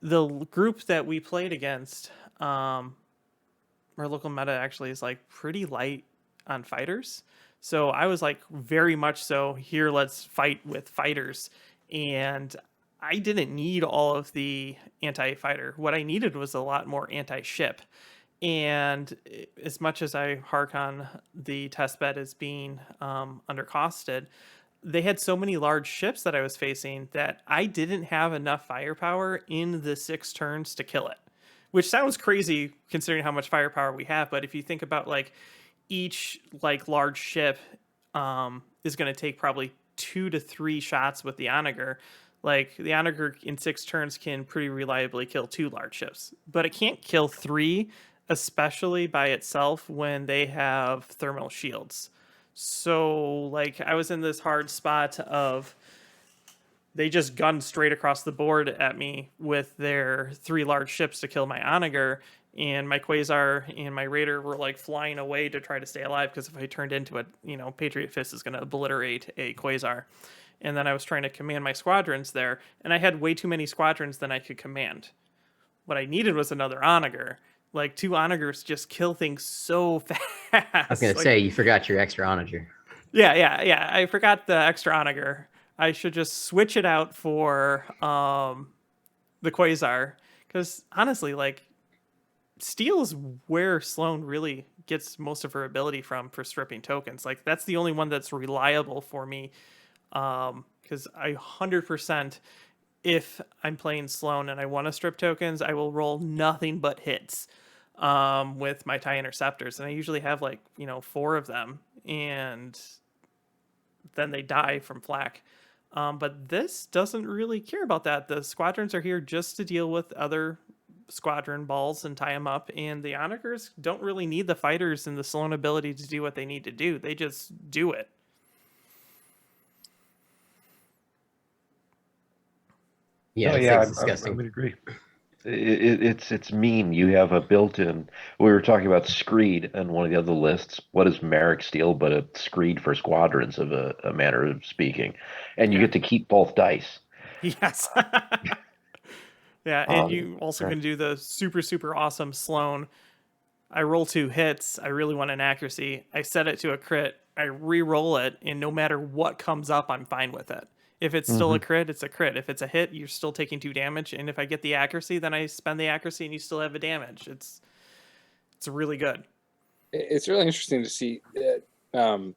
the group that we played against, our local meta actually is like pretty light on fighters. So I was like, very much so, here, let's fight with fighters. And I didn't need all of the anti-fighter. What I needed was a lot more anti-ship. And as much as I hark on the test bed as being undercosted, they had so many large ships that I was facing that I didn't have enough firepower in the 6 turns to kill it. Which sounds crazy considering how much firepower we have, but if you think about like each like large ship is going to take probably 2 to 3 shots with the onager. Like, the onager in 6 turns can pretty reliably kill 2 large ships, but it can't kill 3, especially by itself when they have thermal shields. So like, I was in this hard spot of they just gunned straight across the board at me with their 3 large ships to kill my onager, and my Quasar and my Raider were like flying away to try to stay alive, because if I turned into it, Patriot Fist is going to obliterate a Quasar. And then I was trying to command my squadrons there, and I had way too many squadrons than I could command. What I needed was another onager. Like, 2 onagers just kill things so fast. I was going to say, you forgot your extra onager. Yeah. I forgot the extra onager. I should just switch it out for the Quasar, because honestly, like, steel is where Sloan really gets most of her ability from for stripping tokens. Like, that's the only one that's reliable for me, because I 100%, if I'm playing Sloan and I want to strip tokens, I will roll nothing but hits with my TIE interceptors, and I usually have like 4 of them, and then they die from flak. But this doesn't really care about that. The squadrons are here just to deal with other squadron balls and tie them up, and the onagers don't really need the fighters and the Sloan ability to do what they need to do. They just do it. Yeah, I disgusting. would agree. It's mean. You have a built-in. We were talking about Screed on one of the other lists. What is Merrick Steel but a Screed for squadrons, of a manner of speaking, and you get to keep both dice. Yes. Yeah, and you also can do the super, super awesome Sloan. I roll 2 hits. I really want an accuracy. I set it to a crit. I re-roll it, and no matter what comes up, I'm fine with it. If it's still a crit, it's a crit. If it's a hit, you're still taking 2 damage. And if I get the accuracy, then I spend the accuracy and you still have a damage. It's really good. It's really interesting to see Mundo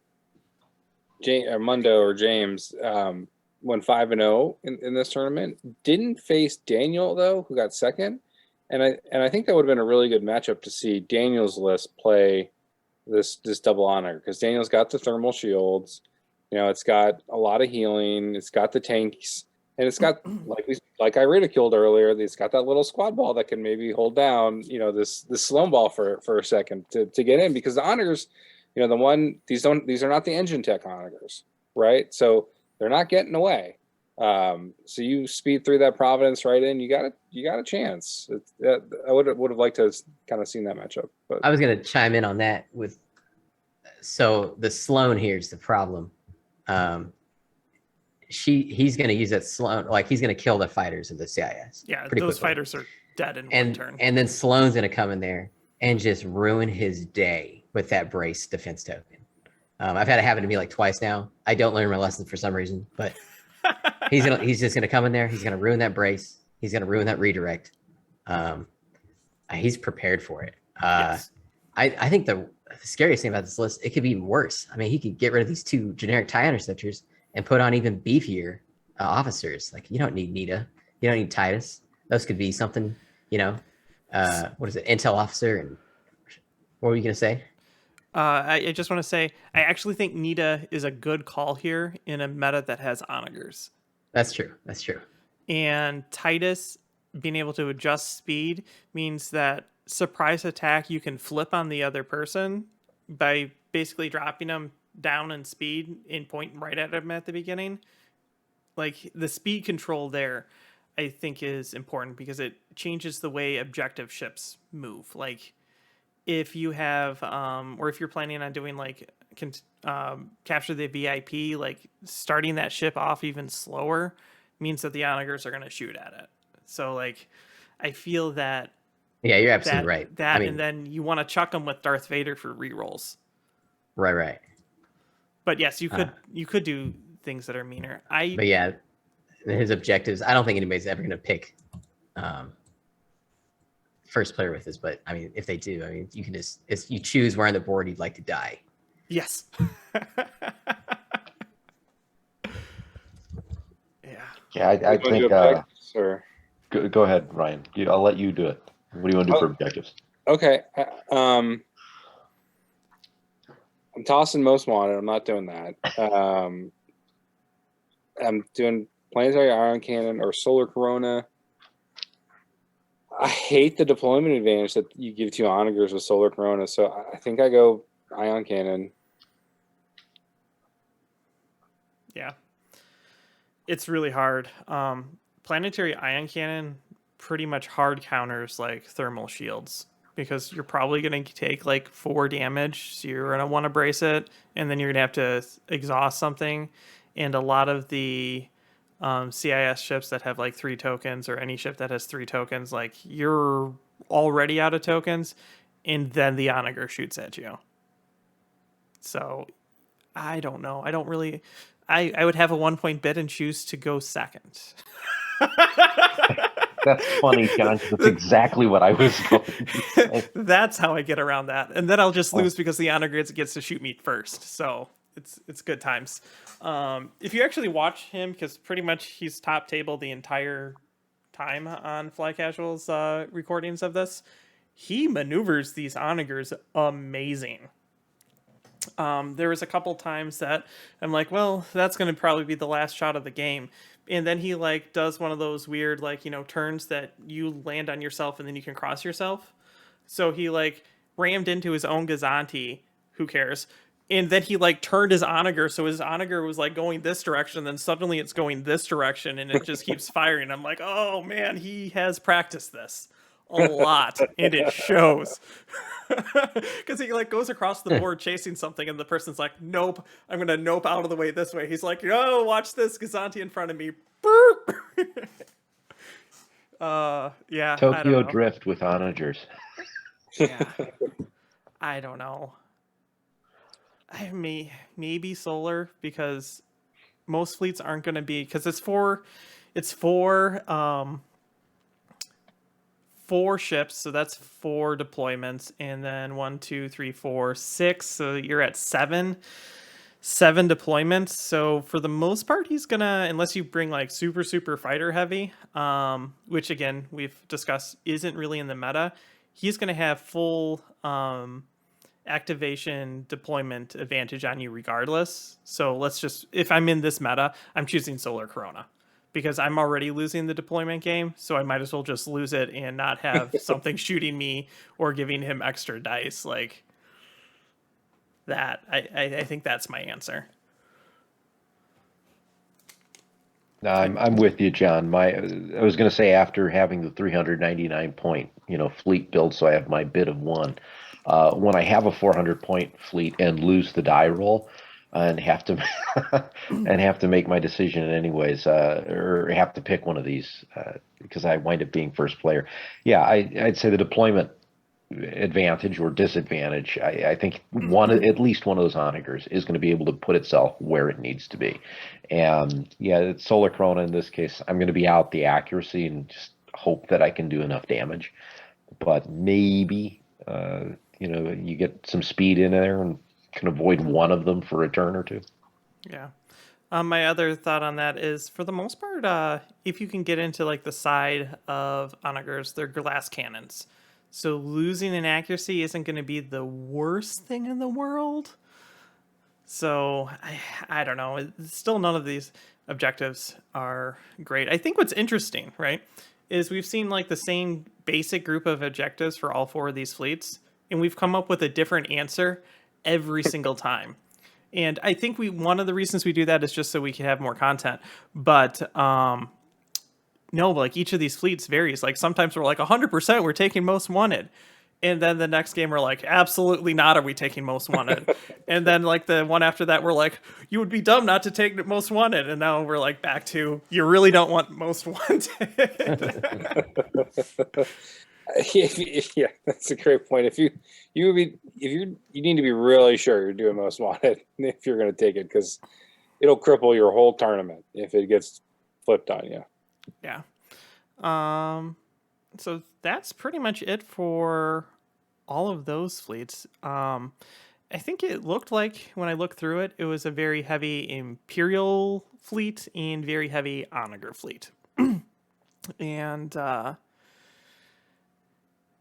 or James went 5-0 in this tournament. Didn't face Daniel though, who got second. And I think that would have been a really good matchup to see Daniel's list play this double honor, because Daniel's got the thermal shields, you know, it's got a lot of healing, it's got the tanks, and it's got like I ridiculed earlier, it's got that little squad ball that can maybe hold down, you know, this Sloan ball for a second to get in, because the honors, you know, these are not the engine tech honors, right? So they're not getting away. So you speed through that Providence right in, you got a chance. I would have liked to have kind of seen that matchup. But I was going to chime in on that with, so the Sloan here is the problem. He's going to use that Sloan, like he's going to kill the fighters of the CIS. Yeah, those quickly. fighters are dead in one turn. And then Sloan's going to come in there and just ruin his day with that brace defense token. I've had it happen to me like twice now. I don't learn my lesson for some reason, but he's just gonna come in there. He's gonna ruin that brace. He's gonna ruin that redirect. He's prepared for it. Yes. I think the scariest thing about this list, it could be even worse. I mean, he could get rid of these 2 generic tie interceptors and put on even beefier officers. Like, you don't need Nita, you don't need Titus. Those could be something, you know. What is it? Intel officer. And what were you gonna say? I just want to say, I actually think Nita is a good call here in a meta that has onagers. That's true. That's true. And Titus being able to adjust speed means that surprise attack you can flip on the other person by basically dropping them down in speed and pointing right at them at the beginning. Like, the speed control there, I think, is important because it changes the way objective ships move. Like, if you have, or if you're planning on doing like capture the VIP, like starting that ship off even slower means that the onagers are going to shoot at it. So like, I feel that. Yeah, you're absolutely right. I mean, and then you want to chuck them with Darth Vader for rerolls. Right. But yes, you could do things that are meaner. But yeah, his objectives. I don't think anybody's ever going to pick first player with this, but I mean, if they do, I mean, you can just you choose where on the board you'd like to die. Yes. Yeah, I think. Go ahead, Ryan. I'll let you do it. What do you want to do for objectives? Okay. I'm tossing most wanted. I'm not doing that. I'm doing planetary ion cannon or solar corona. I hate the deployment advantage that you give to onagers with solar corona, so I think I go ion cannon. Yeah, it's really hard. Planetary ion cannon pretty much hard counters like thermal shields because you're probably going to take like 4 damage, so you're going to want to brace it, and then you're going to have to exhaust something. And a lot of the CIS ships that have like 3 tokens, or any ship that has 3 tokens, like you're already out of tokens, and then the onager shoots at you. So I don't know. I don't really. I would have a 1-point bid and choose to go second. That's funny, John. That's exactly what I was going to say. That's how I get around that, and then I'll just lose because the onager gets to shoot me first. So it's good times. If you actually watch him, because pretty much he's top table the entire time on Fly Casual's recordings of this, he maneuvers these onagers amazing. There was a couple times that I'm like, well, that's going to probably be the last shot of the game. And then he like does one of those weird, like, you know, turns that you land on yourself and then you can cross yourself. So he like rammed into his own Gazanti. Who cares? And then he like turned his onager. So his onager was like going this direction. Then suddenly it's going this direction and it just keeps firing. I'm like, oh man, he has practiced this a lot and it shows. Because he like goes across the board chasing something and the person's like, nope, I'm gonna nope out of the way this way. He's like, oh, watch this, Gazanti in front of me. Yeah, Tokyo Drift with onagers. Yeah, I don't know. Maybe solar, because most fleets aren't going to be, because it's four ships, so that's 4 deployments, and then 1, 2, 3, 4, 6, so you're at 7 deployments. So for the most part, he's gonna, unless you bring like super fighter heavy, which again we've discussed isn't really in the meta, he's gonna have full activation deployment advantage on you regardless. So let's just, if I'm in this meta, I'm choosing Solar Corona because I'm already losing the deployment game. So I might as well just lose it and not have something shooting me or giving him extra dice like that. I think that's my answer. No, I'm with you, John. I was going to say after having the 399 point, fleet build, so I have my bid of one. When I have a 400 point fleet and lose the die roll, and have to make my decision anyways, or have to pick one of these because I wind up being first player. Yeah, I'd say the deployment advantage or disadvantage. I think at least one of those onagers is going to be able to put itself where it needs to be. And yeah, it's Solar Corona in this case. I'm going to be out the accuracy and just hope that I can do enough damage. But maybe you get some speed in there and can avoid one of them for a turn or two. Yeah. My other thought on that is, for the most part, if you can get into like the side of onagers, they're glass cannons. So losing in accuracy isn't going to be the worst thing in the world. So I don't know. Still, none of these objectives are great. I think what's interesting, right, is we've seen like the same basic group of objectives for all 4 of these fleets, and we've come up with a different answer every single time. And I think one of the reasons we do that is just so we can have more content. But no, like each of these fleets varies. Like sometimes we're like 100% we're taking most wanted. And then the next game we're like, absolutely not are we taking most wanted. And then like the one after that we're like, you would be dumb not to take most wanted. And now we're like back to, you really don't want most wanted. Yeah, that's a great point. If you need to be really sure you're doing most wanted if you're going to take it, because it'll cripple your whole tournament if it gets flipped on you. Yeah. So that's pretty much it for all of those fleets. I think it looked like when I looked through it, it was a very heavy Imperial fleet and very heavy Onager fleet. And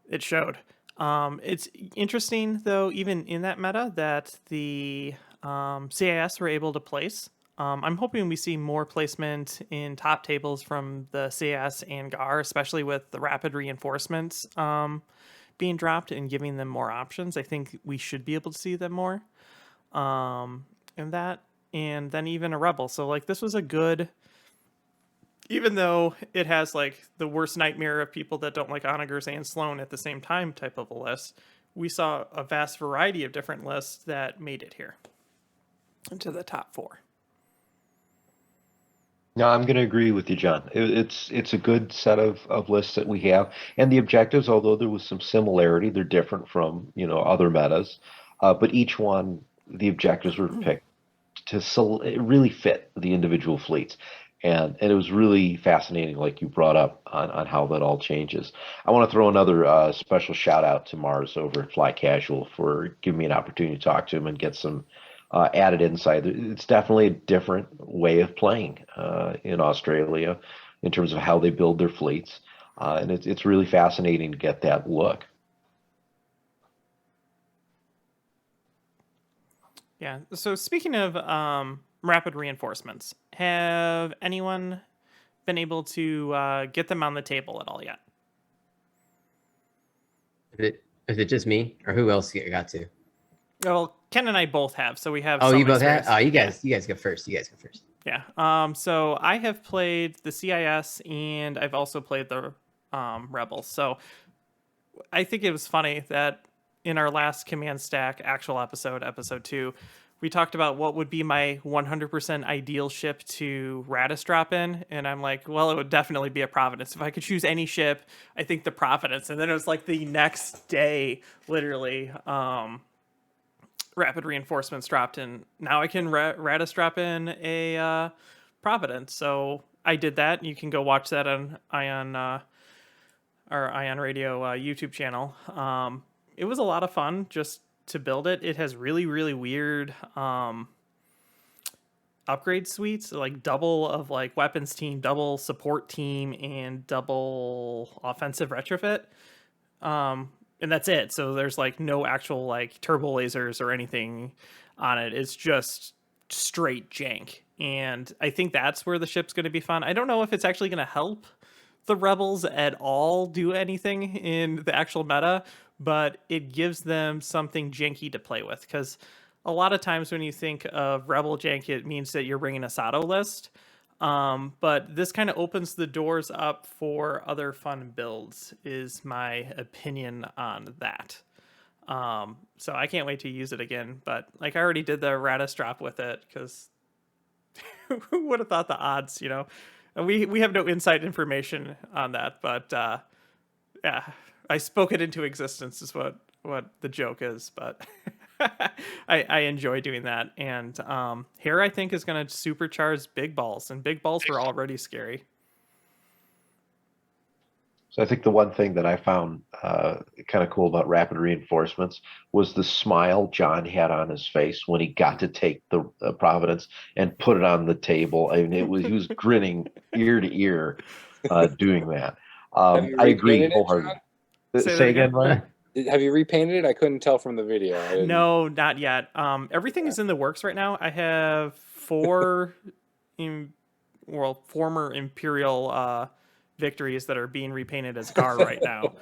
it showed. It's interesting, though, even in that meta, that the CIS were able to place. I'm hoping we see more placement in top tables from the CIS and GAR, especially with the rapid reinforcements being dropped and giving them more options. I think we should be able to see them more. And then even a Rebel. So, like, this was a good... Even though it has, like, the worst nightmare of people that don't like Onagers and Sloan at the same time type of a list, we saw a vast variety of different lists that made it here into the top 4. No, I'm going to agree with you, John. It's a good set of lists that we have, and the objectives, although there was some similarity, they're different from other metas. But each one, the objectives were picked to it really fit the individual fleets, and it was really fascinating, like you brought up on how that all changes. I want to throw another special shout out to Mars over at Fly Casual for giving me an opportunity to talk to him and get some added insight. It's definitely a different way of playing in Australia in terms of how they build their fleets. And it's really fascinating to get that look. Yeah. So speaking of rapid reinforcements, have anyone been able to get them on the table at all yet? Is it just me, or who else you got to? Well, Ken and I both have, so we have. Oh, some you both have. experience. Oh, you guys go first. Yeah. So I have played the CIS, and I've also played the Rebels. So I think it was funny that in our last Command Stack actual episode 2, we talked about what would be my 100% ideal ship to Radis drop in, and I'm like, well, it would definitely be a Providence. If I could choose any ship, I think the Providence. And then it was like the next day, literally, rapid reinforcements dropped, and now I can Radis drop in a Providence. So I did that. You can go watch that on our Ion Radio YouTube channel. It was a lot of fun just to build it. It has really, really weird upgrade suites, like double of like weapons team, double support team, and double offensive retrofit. and that's it. So there's like no actual like turbo lasers or anything on it. It's just straight jank. And I think that's where the ship's going to be fun. I don't know if it's actually going to help the rebels at all do anything in the actual meta, but it gives them something janky to play with. Because a lot of times when you think of rebel jank, it means that you're bringing a Sato list. But this kind of opens the doors up for other fun builds, is my opinion on that. So I can't wait to use it again. But like I already did the Radis drop with it, because who would have thought the odds, you know? And we have no inside information on that, but yeah, I spoke it into existence is what the joke is. But I enjoy doing that. And here I think is going to supercharge big balls, and big balls were already scary. So I think the one thing that I found kind of cool about rapid reinforcements was the smile John had on his face when he got to take the Providence and put it on the table. I mean, he was grinning ear to ear doing that. Have you I agree repainted it, wholeheartedly. Say that Say again, again? Ryan? Have you repainted it? I couldn't tell from the video. I didn't- No, not yet. Everything is in the works right now. I have 4 former Imperial victories that are being repainted as Gar right now.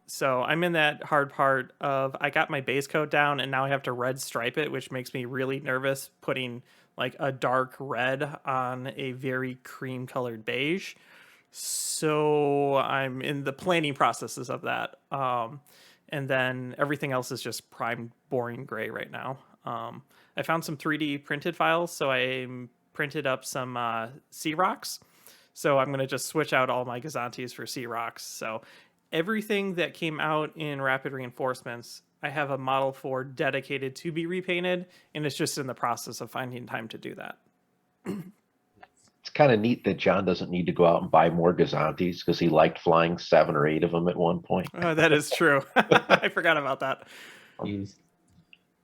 So I'm in that hard part of I got my base coat down, and now I have to red stripe it, which makes me really nervous putting like a dark red on a very cream colored beige. So I'm in the planning processes of that. And then everything else is just primed boring gray right now. I found some 3D printed files, so I printed up some Sea Rocks. So I'm going to just switch out all my Gazantes for Sea Rocks. So everything that came out in Rapid Reinforcements, I have a model for dedicated to be repainted, and it's just in the process of finding time to do that. It's kind of neat that John doesn't need to go out and buy more Gazantes because he liked flying 7 or 8 of them at one point. Oh, that is true. I forgot about that. Used.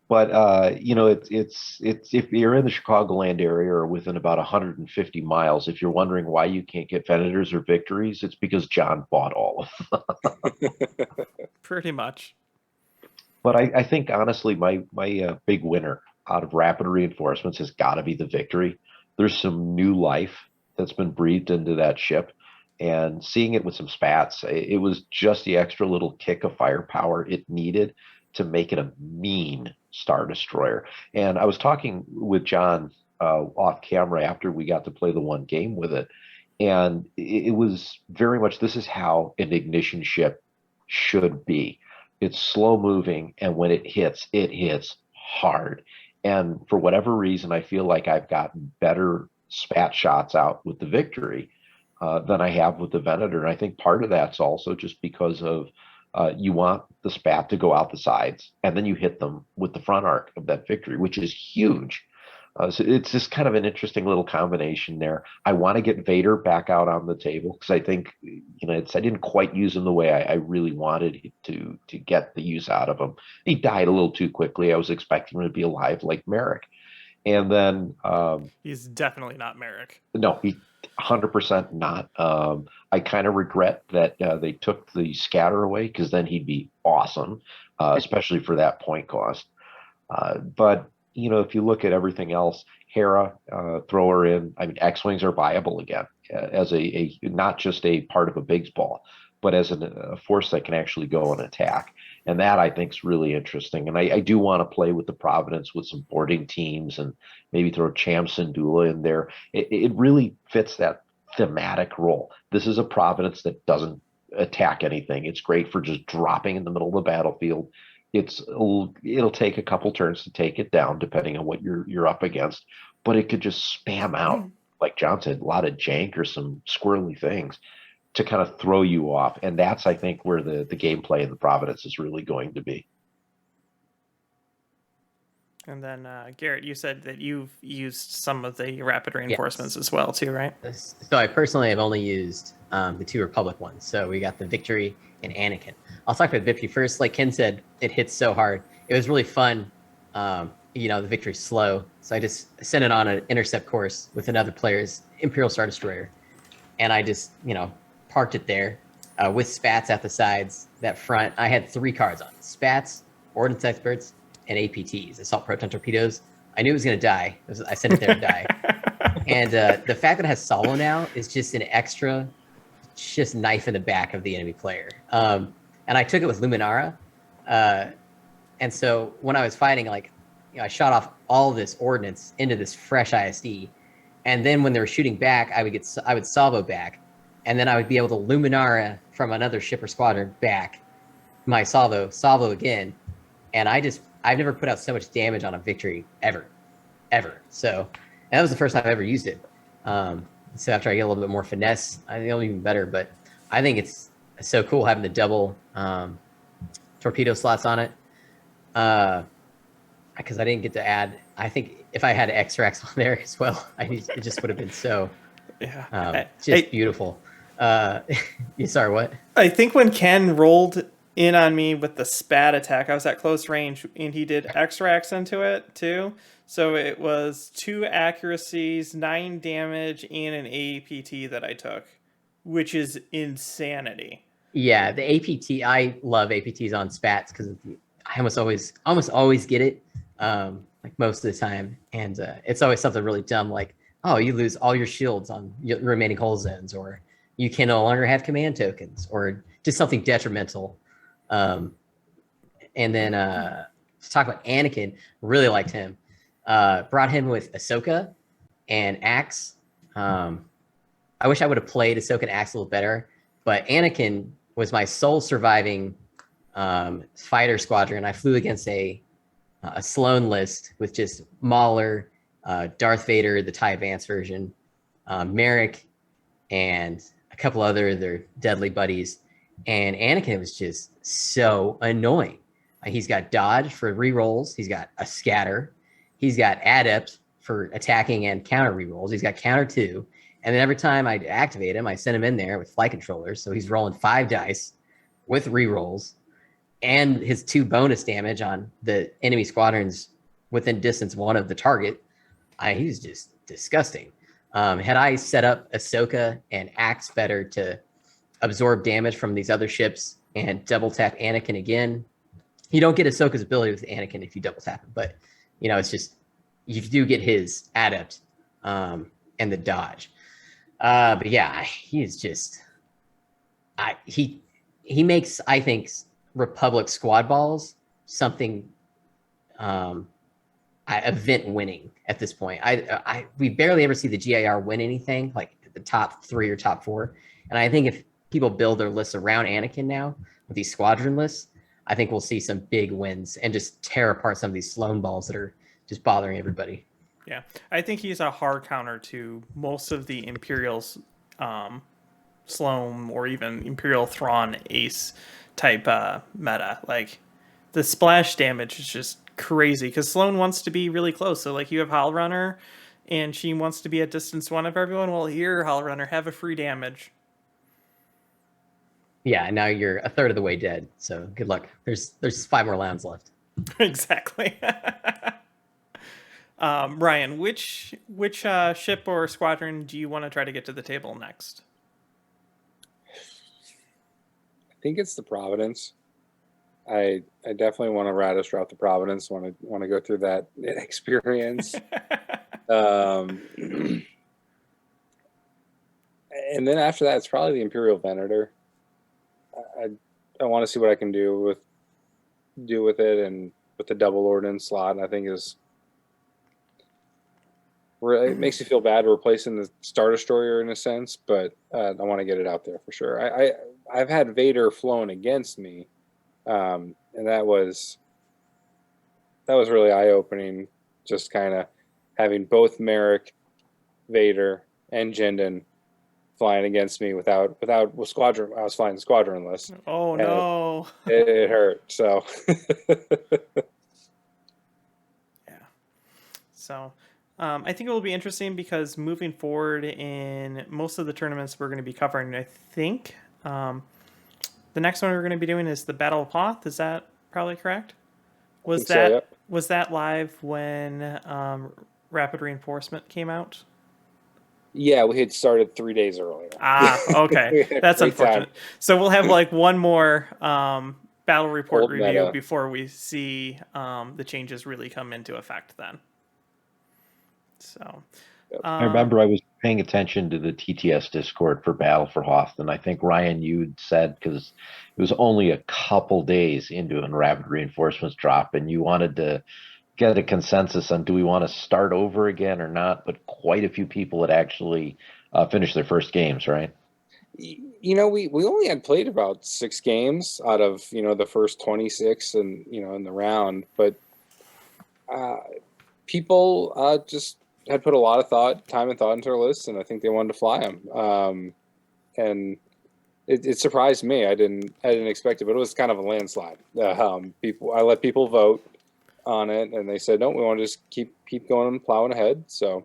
But you know, it's if you're in the Chicagoland area or within about 150 miles, if you're wondering why you can't get Venators or Victories, it's because John bought all of them. Pretty much. But I think honestly, my big winner out of rapid reinforcements has got to be the Victory. There's some new life that's been breathed into that ship, and seeing it with some spats, it was just the extra little kick of firepower it needed to make it a mean Star Destroyer. And I was talking with John off camera after we got to play the one game with it, and it was very much this is how an ignition ship should be. It's slow moving, and when it hits hard. And for whatever reason, I feel like I've gotten better spat shots out with the Victory than I have with the Venator. And I think part of that's also just because of you want the spat to go out the sides, and then you hit them with the front arc of that Victory, which is huge. So it's just kind of an interesting little combination there. I want to get Vader back out on the table because I think, you know, I didn't quite use him the way I really wanted to get the use out of him. He died a little too quickly. I was expecting him to be alive like Merrick. And then he's definitely not Merrick. No, he 100% not. I kind of regret that they took the scatter away because then he'd be awesome, especially for that point cost. But you know, if you look at everything else, Hera, throw her in. I mean, X-wings are viable again as a not just a part of a Biggs ball, but as a force that can actually go and attack. And that I think is really interesting. And I do want to play with the Providence with some boarding teams and maybe throw Cham Syndulla in there. It really fits that thematic role. This is a Providence that doesn't attack anything. It's great for just dropping in the middle of the battlefield. It'll take a couple turns to take it down, depending on what you're up against. But it could just spam out, like John said, a lot of jank or some squirrely things to kind of throw you off. And that's, I think, where the gameplay in the Providence is really going to be. And then Garrett, you said that you've used some of the rapid reinforcements as well, too, right? So I personally have only used the 2 Republic ones. So we got the Victory and Anakin. I'll talk about Victory first. Like Ken said, it hits so hard. It was really fun. You know, the Victory's slow. So I just sent it on an intercept course with another player's Imperial Star Destroyer. And I just, you know, parked it there. with spats at the sides. That front, I had 3 cards on: spats, ordnance experts, and APTs, assault proton torpedoes. I knew it was going to die. I sent it there to die. And the fact that it has salvo now is just an extra, just knife in the back of the enemy player. And I took it with Luminara. And so when I was fighting, like, I shot off all this ordnance into this fresh ISD. And then when they were shooting back, I would salvo back. And then I would be able to Luminara from another ship or squadron back my salvo again. And I've never put out so much damage on a victory ever. So, and that was the first time I ever used it. So after I get a little bit more finesse, I think it'll be even better. But I think it's so cool having the double torpedo slots on it. Because I didn't get to add. I think if I had extracts on there as well, it just would have been so beautiful. Sorry, what? I think when Ken rolled in on me with the spat attack, I was at close range, and he did extracts into it too. So it was 2 accuracies, 9 damage, and an APT that I took, which is insanity. Yeah, the APT. I love APTs on spats because I almost always get it, like most of the time, and it's always something really dumb, like, oh, you lose all your shields on your remaining hull zones, or you can no longer have command tokens, or just something detrimental. And then to talk about Anakin, really liked him. Brought him with Ahsoka and Axe. I wish I would have played Ahsoka and Axe a little better, but Anakin was my sole surviving fighter squadron. I flew against a Sloan list with just Mauler, Darth Vader, the TIE Advanced version, Merrick, and a couple other their deadly buddies. And Anakin was just so annoying. He's got dodge for rerolls. He's got a scatter. He's got adept for attacking and counter rerolls. He's got counter 2. And then every time I activate him, I send him in there with flight controllers. So he's rolling 5 dice with rerolls and his 2 bonus damage on the enemy squadrons within distance 1 of the target. He's just disgusting. Had I set up Ahsoka and Axe better to absorb damage from these other ships and double tap Anakin again, you don't get Ahsoka's ability with Anakin if you double tap him, but it's just, you do get his adept and the dodge. But yeah, he is just, he makes, I think, Republic squad balls something event winning at this point. We barely ever see the GIR win anything like the top 3 or top 4, and I think if people build their lists around Anakin now with these squadron lists, I think we'll see some big wins and just tear apart some of these Sloan balls that are just bothering everybody. Yeah, I think he's a hard counter to most of the Imperial's Sloan or even Imperial Thrawn Ace type meta. Like, the splash damage is just crazy because Sloan wants to be really close. So, like, you have Hull Runner, and she wants to be at distance 1 of everyone. Well, here, Hull Runner, have a free damage. Yeah, now you're a third of the way dead. So good luck. There's 5 more rounds left. Exactly. Ryan, which ship or squadron do you want to try to get to the table next? I think it's the Providence. I definitely want to radish route the Providence. Want to go through that experience. And then after that, it's probably the Imperial Venator. I want to see what I can do with it, and with the double ordnance slot, I think it makes you feel bad replacing the Star Destroyer in a sense, but I want to get it out there for sure. I've had Vader flown against me, and that was really eye-opening, just kind of having both Merrick, Vader, and Jindon flying against me with squadron. I was flying squadronless. Oh no! It hurt. So yeah. So I think it will be interesting because moving forward in most of the tournaments we're going to be covering, I think the next one we're going to be doing is the Battle of Hoth. Is that probably correct? Was that live when Rapid Reinforcement came out? Yeah, we had started 3 days earlier. Okay. We had a That's great time. unfortunate. So we'll have like one more battle report Old review meta. before we see the changes really come into effect then. So I remember I was paying attention to the TTS Discord for Battle for Hoth, and I think Ryan, you'd said, because it was only a couple days into an rapid reinforcements drop, and you wanted to get a consensus on do we want to start over again or not, but quite a few people had actually finished their first games, right? You know, we only had played about 6 games out of, you know, the first 26 and, you know, in the round, but people just had put a lot of time and thought into their lists, and I think they wanted to fly them. And it surprised me. I didn't expect it, but it was kind of a landslide. I let people vote on it, and they said, no, we want to just keep going and plowing ahead. So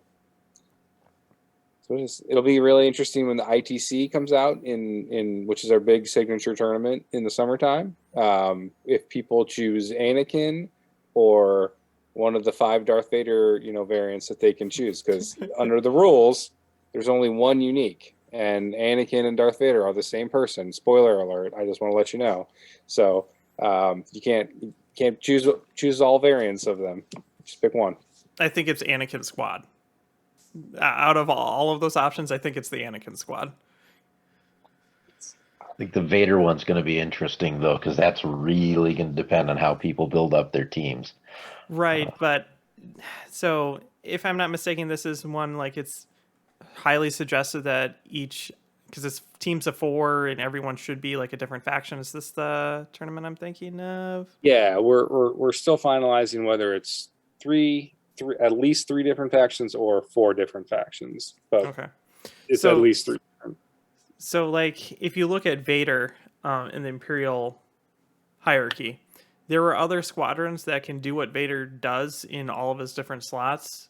it'll be really interesting when the ITC comes out in which is our big signature tournament in the summertime. If people choose Anakin or one of the 5 Darth Vader, you know, variants that they can choose, because under the rules, there's only one unique, and Anakin and Darth Vader are the same person. Spoiler alert! I just want to let you know. So you can't choose all variants of them. Just pick one. I think it's Anakin Squad. Out of all of those options, I think it's the Anakin Squad. I think the Vader one's going to be interesting, though, because that's really going to depend on how people build up their teams. Right, but so if I'm not mistaken, this is one like it's highly suggested that each, because it's teams of 4 and everyone should be like a different faction. Is this the tournament I'm thinking of? Yeah, we're still finalizing whether it's at least 3 different factions or 4 different factions, but Okay. it's So- at least 3. So, like, if you look at Vader in the Imperial hierarchy, there are other squadrons that can do what Vader does in all of his different slots,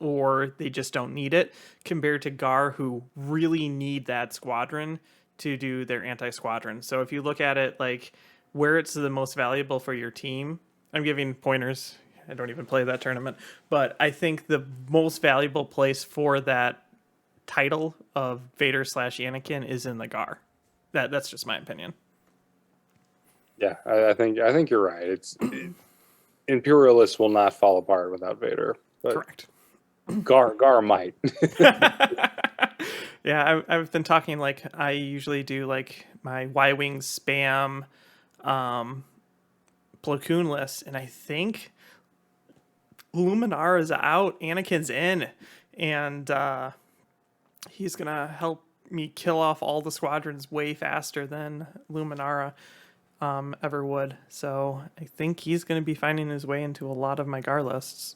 or they just don't need it, compared to Gar, who really need that squadron to do their anti-squadron. So if you look at it, like, where it's the most valuable for your team, I'm giving pointers. I don't even play that tournament, but I think the most valuable place for that title of Vader / Anakin is in the Gar. That's just my opinion. Yeah, I think you're right. It's Imperialists will not fall apart without Vader, but Correct. Gar might. Yeah, I've been talking like I usually do like my Y-wing spam platoon list, and I think Luminara's out, Anakin's in, and he's gonna help me kill off all the squadrons way faster than Luminara ever would. So I think he's gonna be finding his way into a lot of my Gar lists.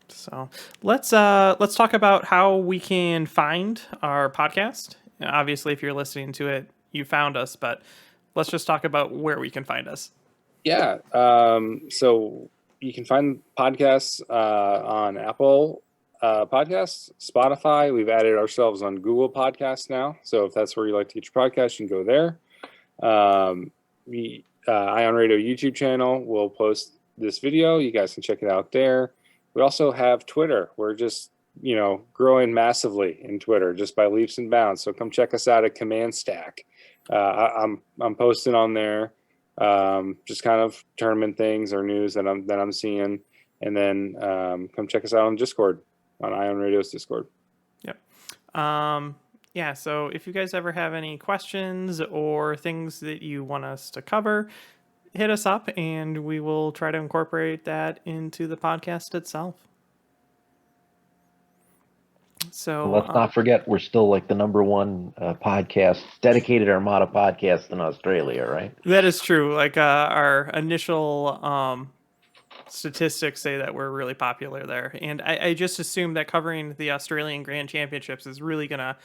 So let's talk about how we can find our podcast. Obviously, if you're listening to it, you found us, but let's just talk about where we can find us. Yeah, so you can find podcasts on Apple Podcasts, Spotify. We've added ourselves on Google Podcasts now, so if that's where you like to get your podcast, you can go there. Ion Radio YouTube channel will post this video. You guys can check it out there. We also have Twitter. We're just, growing massively in Twitter just by leaps and bounds. So come check us out at Command Stack. I'm posting on there, just kind of tournament things or news that I'm seeing, and then come check us out on Discord, on Ion Radio's Discord. Yep. Yeah. So if you guys ever have any questions or things that you want us to cover, hit us up and we will try to incorporate that into the podcast itself. So Let's not forget, we're still like the #1 podcast, dedicated Armada podcast in Australia, right? that is true. Like our initial statistics say that we're really popular there. And I just assume that covering the Australian Grand Championships is really going to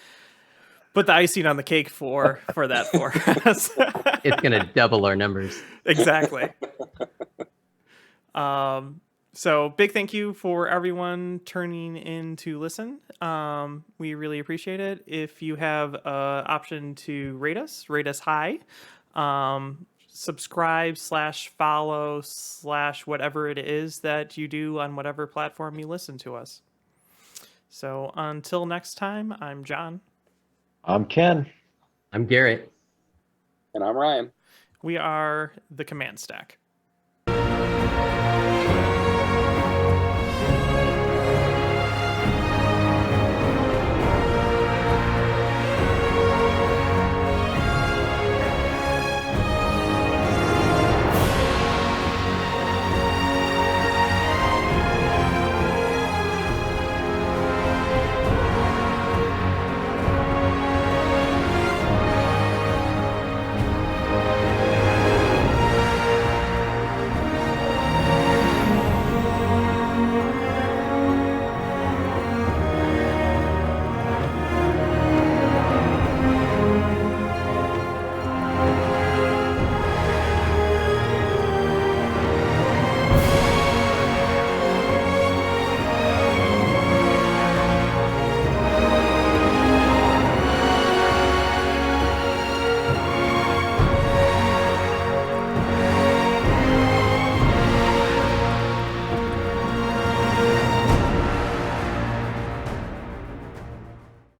put the icing on the cake for that for us. It's going to double our numbers. Exactly. So big thank you for everyone turning in to listen. We really appreciate it. If you have an option to rate us high, subscribe /follow / whatever it is that you do on whatever platform you listen to us. So until next time, I'm John. I'm Ken. I'm Garrett. And I'm Ryan. We are the Command Stack.